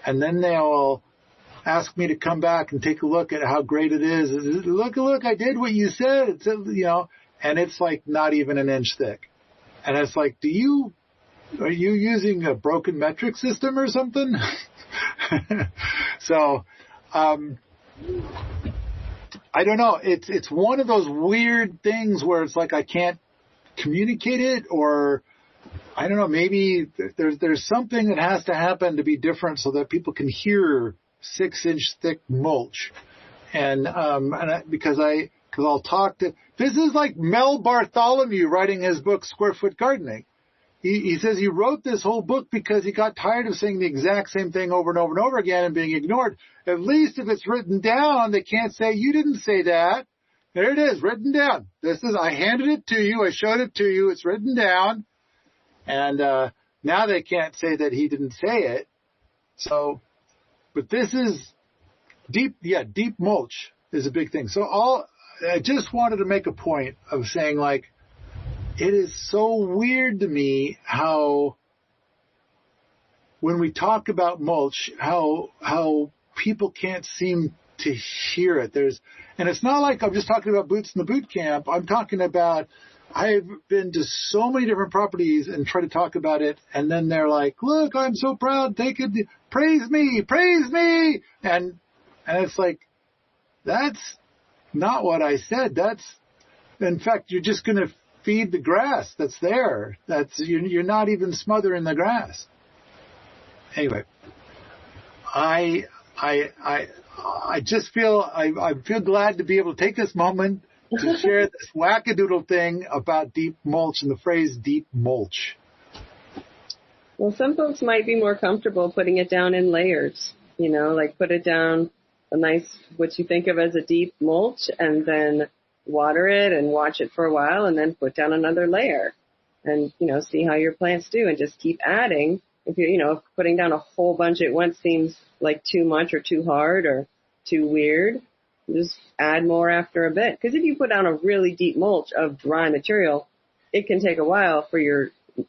and then they'll ask me to come back and take a look at how great it is. Look, I did what you said. It's, and it's like not even an inch thick. And it's like, are you using a broken metric system or something? So, I don't know. It's one of those weird things where it's like I can't communicate it, or I don't know. Maybe there's something that has to happen to be different so that people can hear 6-inch thick mulch, because I'll talk to. This is like Mel Bartholomew writing his book Square Foot Gardening. He says he wrote this whole book because he got tired of saying the exact same thing over and over and over again and being ignored. At least if it's written down, they can't say, you didn't say that. There it is, written down. I handed it to you. I showed it to you. It's written down. And now they can't say that he didn't say it. So, but this is deep mulch is a big thing. So I just wanted to make a point of saying, like, it is so weird to me how when we talk about mulch, how people can't seem to hear it. And it's not like I'm just talking about boots in the boot camp. I'm talking about, I've been to so many different properties and try to talk about it, and then they're like, look, I'm so proud, praise me. And it's like, that's not what I said. In fact, you're just going to feed the grass that's there. You're not even smothering the grass. Anyway, I just feel I feel glad to be able to take this moment to share this wackadoodle thing about deep mulch and the phrase deep mulch. Well, some folks might be more comfortable putting it down in layers, like put it down a nice, what you think of as a deep mulch, and then water it and watch it for a while, and then put down another layer and, see how your plants do, and just keep adding. If if putting down a whole bunch at once seems like too much or too hard or too weird, just add more after a bit. Because if you put down a really deep mulch of dry material, it can take a while for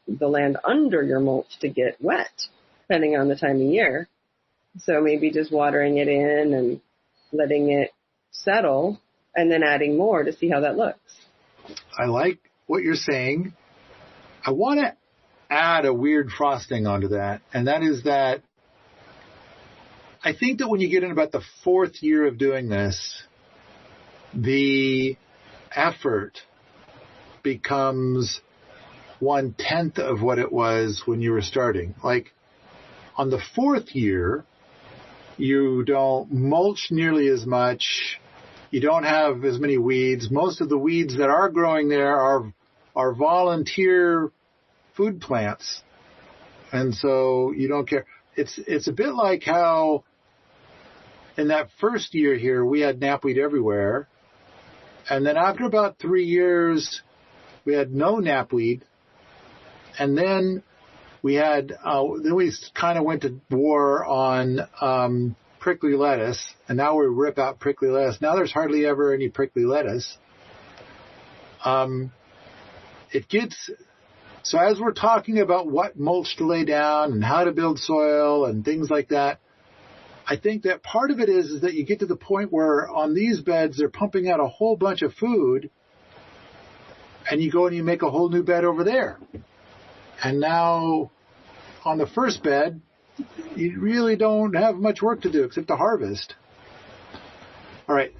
the land under your mulch to get wet, depending on the time of year. So maybe just watering it in and letting it settle, and then adding more to see how that looks. I like what you're saying. I want to add a weird frosting onto that, and that is that I think that when you get in about the 4th year of doing this, the effort becomes 1/10 of what it was when you were starting. Like on the 4th year, you don't mulch nearly as much. You don't have as many weeds. Most of the weeds that are growing there are volunteer food plants. And so you don't care. It's a bit like how in that first year here, we had knapweed everywhere. And then after about 3 years, we had no knapweed. And then we kind of went to war on prickly lettuce, and now we rip out prickly lettuce. Now there's hardly ever any prickly lettuce. So as we're talking about what mulch to lay down and how to build soil and things like that, I think that part of it is that you get to the point where on these beds they're pumping out a whole bunch of food, and you go and you make a whole new bed over there. And now on the first bed, you really don't have much work to do except to harvest. All right.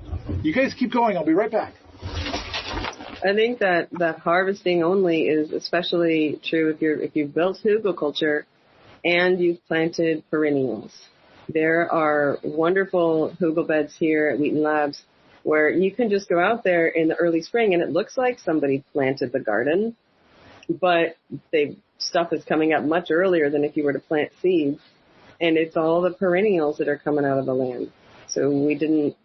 You guys keep going. I'll be right back. I think that harvesting only is especially true if you've built hugelkultur and you've planted perennials. There are wonderful hugel beds here at Wheaton Labs where you can just go out there in the early spring and it looks like somebody planted the garden, but stuff is coming up much earlier than if you were to plant seeds. And it's all the perennials that are coming out of the land. So we didn't,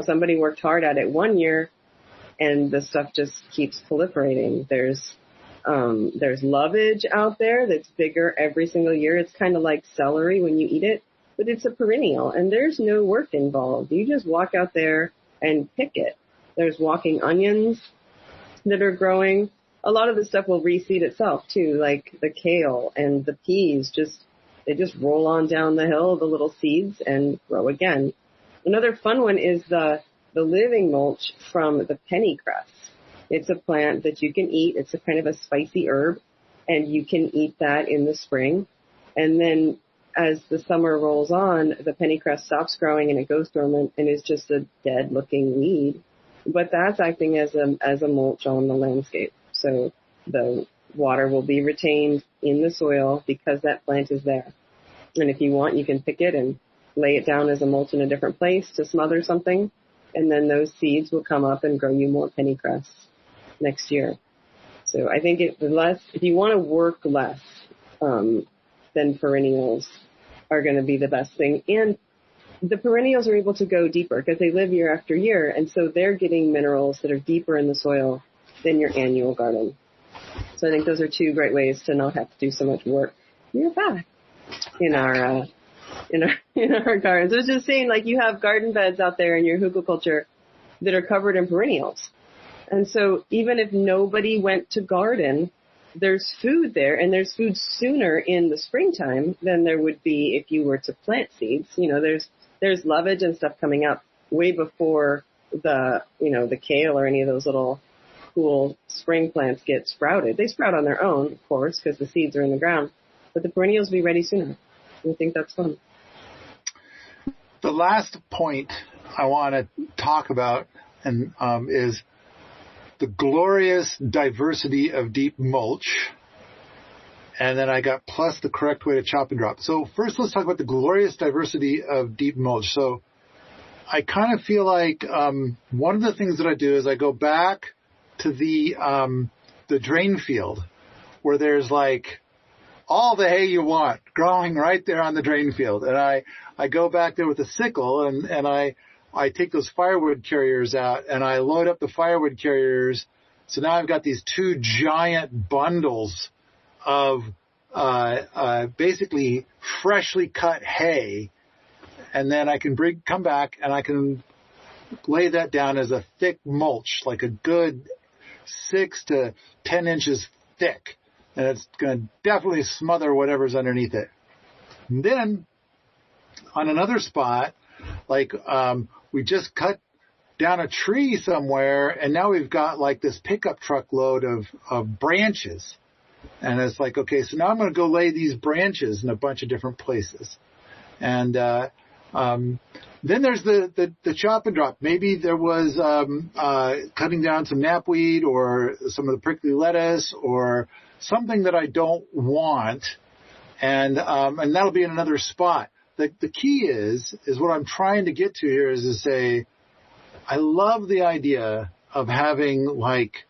somebody worked hard at it one year and the stuff just keeps proliferating. There's lovage out there that's bigger every single year. It's kind of like celery when you eat it, but it's a perennial and there's no work involved. You just walk out there and pick it. There's walking onions that are growing. A lot of the stuff will reseed itself too, like the kale and the peas. They just roll on down the hill, the little seeds, and grow again. Another fun one is the living mulch from the pennycress. It's a plant that you can eat. It's a kind of a spicy herb, and you can eat that in the spring. And then as the summer rolls on, the pennycress stops growing and it goes dormant and is just a dead-looking weed. But that's acting as a mulch on the landscape. So the water will be retained in the soil because that plant is there. And if you want, you can pick it and lay it down as a mulch in a different place to smother something. And then those seeds will come up and grow you more pennycress next year. So I think if you want to work less, then perennials are going to be the best thing. And the perennials are able to go deeper because they live year after year. And so they're getting minerals that are deeper in the soil than your annual garden. So I think those are two great ways to not have to do so much work. You're back in our gardens. I was just saying, like, you have garden beds out there in your hugelkultur that are covered in perennials. And so even if nobody went to garden, there's food there, and there's food sooner in the springtime than there would be if you were to plant seeds. There's lovage and stuff coming up way before the kale or any of those little cool spring plants get sprouted. They sprout on their own, of course, because the seeds are in the ground, but the perennials will be ready sooner. I think that's fun. The last point I want to talk about is the glorious diversity of deep mulch. And then I got plus the correct way to chop and drop. So first let's talk about the glorious diversity of deep mulch. So I kind of feel like one of the things that I do is I go back to the drain field where there's like all the hay you want growing right there on the drain field. And I go back there with a sickle and I take those firewood carriers out and I load up the firewood carriers. So now I've got these two giant bundles of basically freshly cut hay. And then I can come back and I can lay that down as a thick mulch, like a good 6 to 10 inches thick. And it's going to definitely smother whatever's underneath it. And then on another spot, like we just cut down a tree somewhere and now we've got like this pickup truck load of branches. And it's like, okay, so now I'm going to go lay these branches in a bunch of different places. And then there's the chop and drop. Maybe there was cutting down some knapweed or some of the prickly lettuce or something that I don't want, and that'll be in another spot. The key is what I'm trying to get to here is to say, I love the idea of having like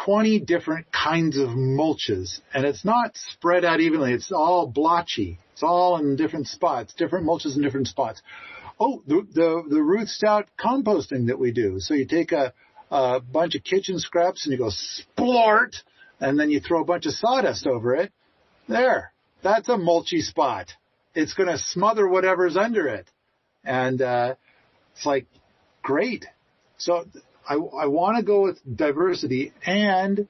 20 different kinds of mulches, and it's not spread out evenly. It's all blotchy. It's all in different spots, different mulches in different spots. Oh, the root stout composting that we do. So you take a bunch of kitchen scraps and you go splort, and then you throw a bunch of sawdust over it. There, that's a mulchy spot. It's going to smother whatever's under it. And it's like, great. So I want to go with diversity. And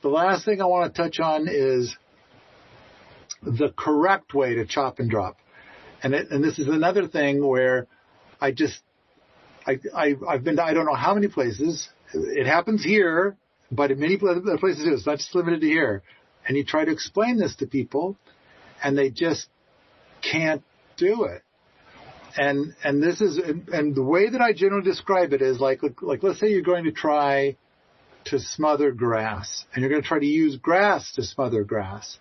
the last thing I want to touch on is the correct way to chop and drop. And this is another thing where I've been to I don't know how many places. It happens here, but in many other places too. It's not just limited to here. And you try to explain this to people, and they just can't do it. And the way that I generally describe it is like let's say you're going to try to smother grass, and you're going to try to use grass to smother grass.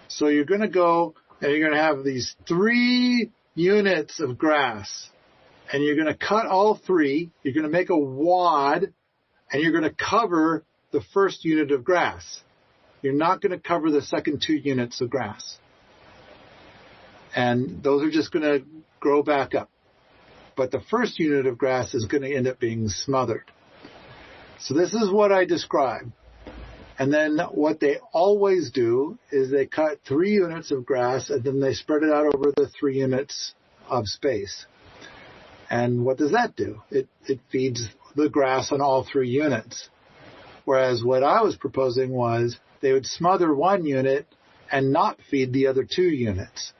So you're going to go and you're going to have these 3 units of grass, and you're going to cut all 3. You're going to make a wad, and you're going to cover the first unit of grass. You're not going to cover the second 2 units of grass. And those are just going to grow back up. But the first unit of grass is going to end up being smothered. So this is what I describe. And then what they always do is they cut 3 units of grass and then they spread it out over the 3 units of space. And what does that do? It feeds the grass on all 3 units. Whereas what I was proposing was they would smother 1 unit and not feed the other 2 units.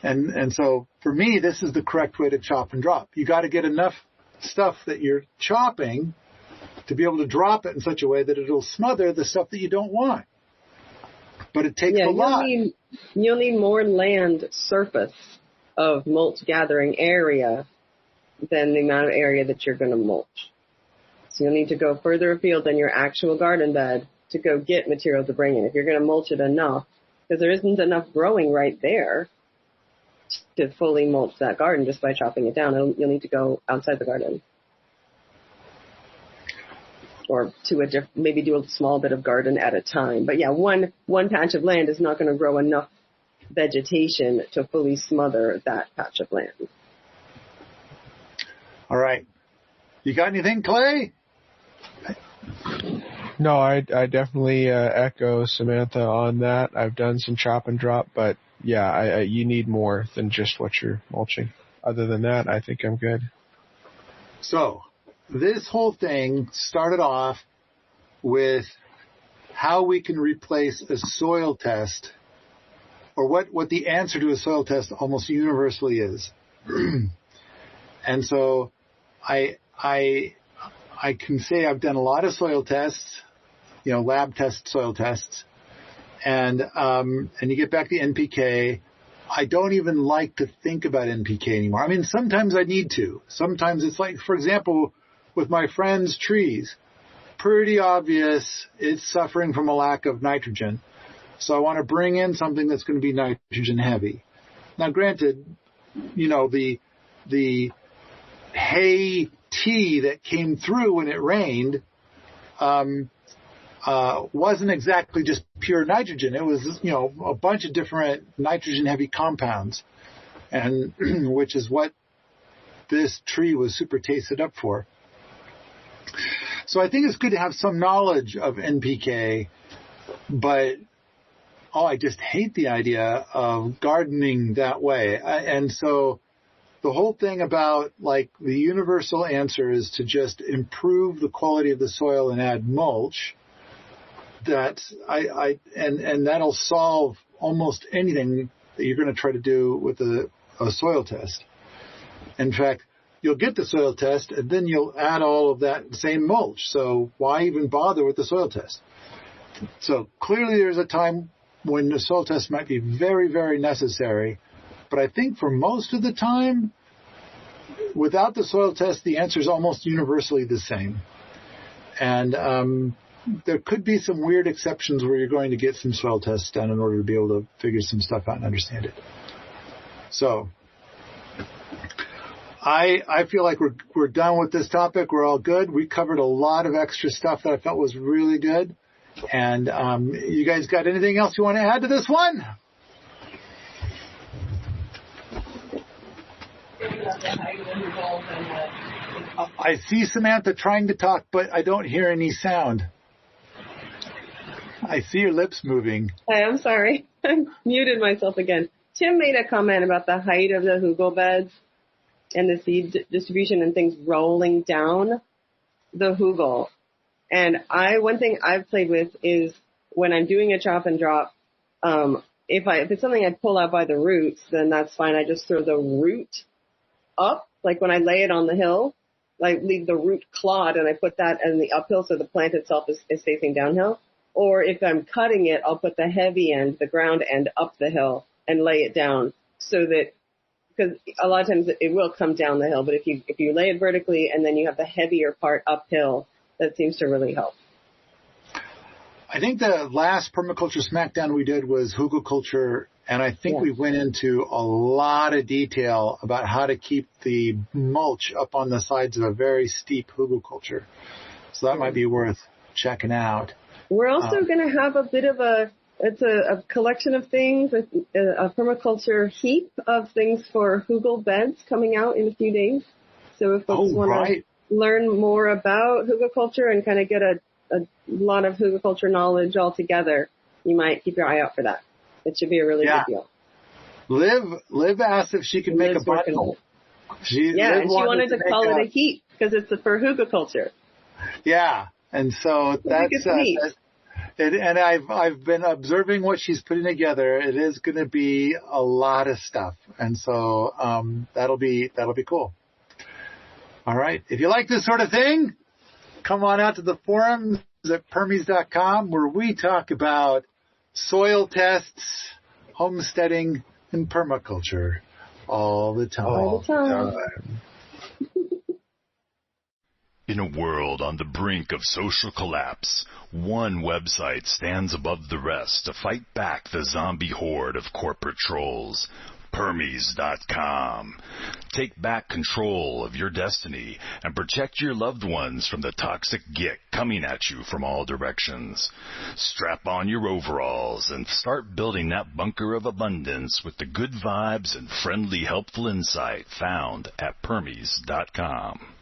And so for me, this is the correct way to chop and drop. You got to get enough stuff that you're chopping to be able to drop it in such a way that it'll smother the stuff that you don't want. But it takes a lot. You'll need more land surface of mulch gathering area than the amount of area that you're going to mulch. So you'll need to go further afield than your actual garden bed to go get material to bring in. If you're going to mulch it enough, because there isn't enough growing right there to fully mulch that garden just by chopping it down. You'll need to go outside the garden. Or to maybe do a small bit of garden at a time. But yeah, one patch of land is not going to grow enough vegetation to fully smother that patch of land. All right. You got anything, Clay? No, I definitely echo Samantha on that. I've done some chop and drop, but yeah, you need more than just what you're mulching. Other than that, I think I'm good. So this whole thing started off with how we can replace a soil test, or what the answer to a soil test almost universally is. And so I can say I've done a lot of soil tests, lab test soil tests, and you get back to NPK. I don't even like to think about NPK anymore. I mean, sometimes I need to. Sometimes it's like, for example, with my friend's trees, pretty obvious it's suffering from a lack of nitrogen. So I want to bring in something that's going to be nitrogen heavy. Now, granted, the the hay tea that came through when it rained wasn't exactly just pure nitrogen. It was, a bunch of different nitrogen-heavy compounds, and which is what this tree was super tasted up for. So I think it's good to have some knowledge of NPK, but I just hate the idea of gardening that way. And so the whole thing about like the universal answer is to just improve the quality of the soil and add mulch. And that'll solve almost anything that you're going to try to do with a soil test. In fact, you'll get the soil test and then you'll add all of that same mulch. So why even bother with the soil test? So clearly there's a time when the soil test might be very, very necessary. But I think for most of the time, without the soil test, the answer is almost universally the same. And there could be some weird exceptions where you're going to get some soil tests done in order to be able to figure some stuff out and understand it. So I feel like we're done with this topic. We're all good. We covered a lot of extra stuff that I felt was really good. And you guys got anything else you want to add to this one? I see Samantha trying to talk, but I don't hear any sound. I see your lips moving. Hi, I'm sorry. I muted myself again. Tim made a comment about the height of the hugel beds and the seed distribution and things rolling down the hugel. And one thing I've played with is when I'm doing a chop and drop, if it's something I pull out by the roots, then that's fine. I just throw the root up, like when I lay it on the hill, like leave the root clod and I put that in the uphill so the plant itself is facing downhill. Or if I'm cutting it, I'll put the heavy end, the ground end up the hill and lay it down so that, because a lot of times it will come down the hill, but if you lay it vertically and then you have the heavier part uphill, that seems to really help. I think the last Permaculture Smackdown we did was hugel culture, and I think we went into a lot of detail about how to keep the mulch up on the sides of a very steep hugel culture. So that might be worth checking out. We're also going to have a bit of a collection of things, a permaculture heap of things for hugel beds coming out in a few days. So if folks want to learn more about hugel culture and kind of get a lot of hugel culture knowledge all together, you might keep your eye out for that. It should be a really good deal. Liv asked if she could make a bundle. And she wanted to call it a heap because it's for hugel culture. Yeah. And so and I've been observing what she's putting together. It is going to be a lot of stuff. And so, that'll be cool. All right. If you like this sort of thing, come on out to the forums at permies.com where we talk about soil tests, homesteading, and permaculture all the time. In a world on the brink of social collapse, one website stands above the rest to fight back the zombie horde of corporate trolls. Permies.com. Take back control of your destiny and protect your loved ones from the toxic gick coming at you from all directions. Strap on your overalls and start building that bunker of abundance with the good vibes and friendly, helpful insight found at Permies.com.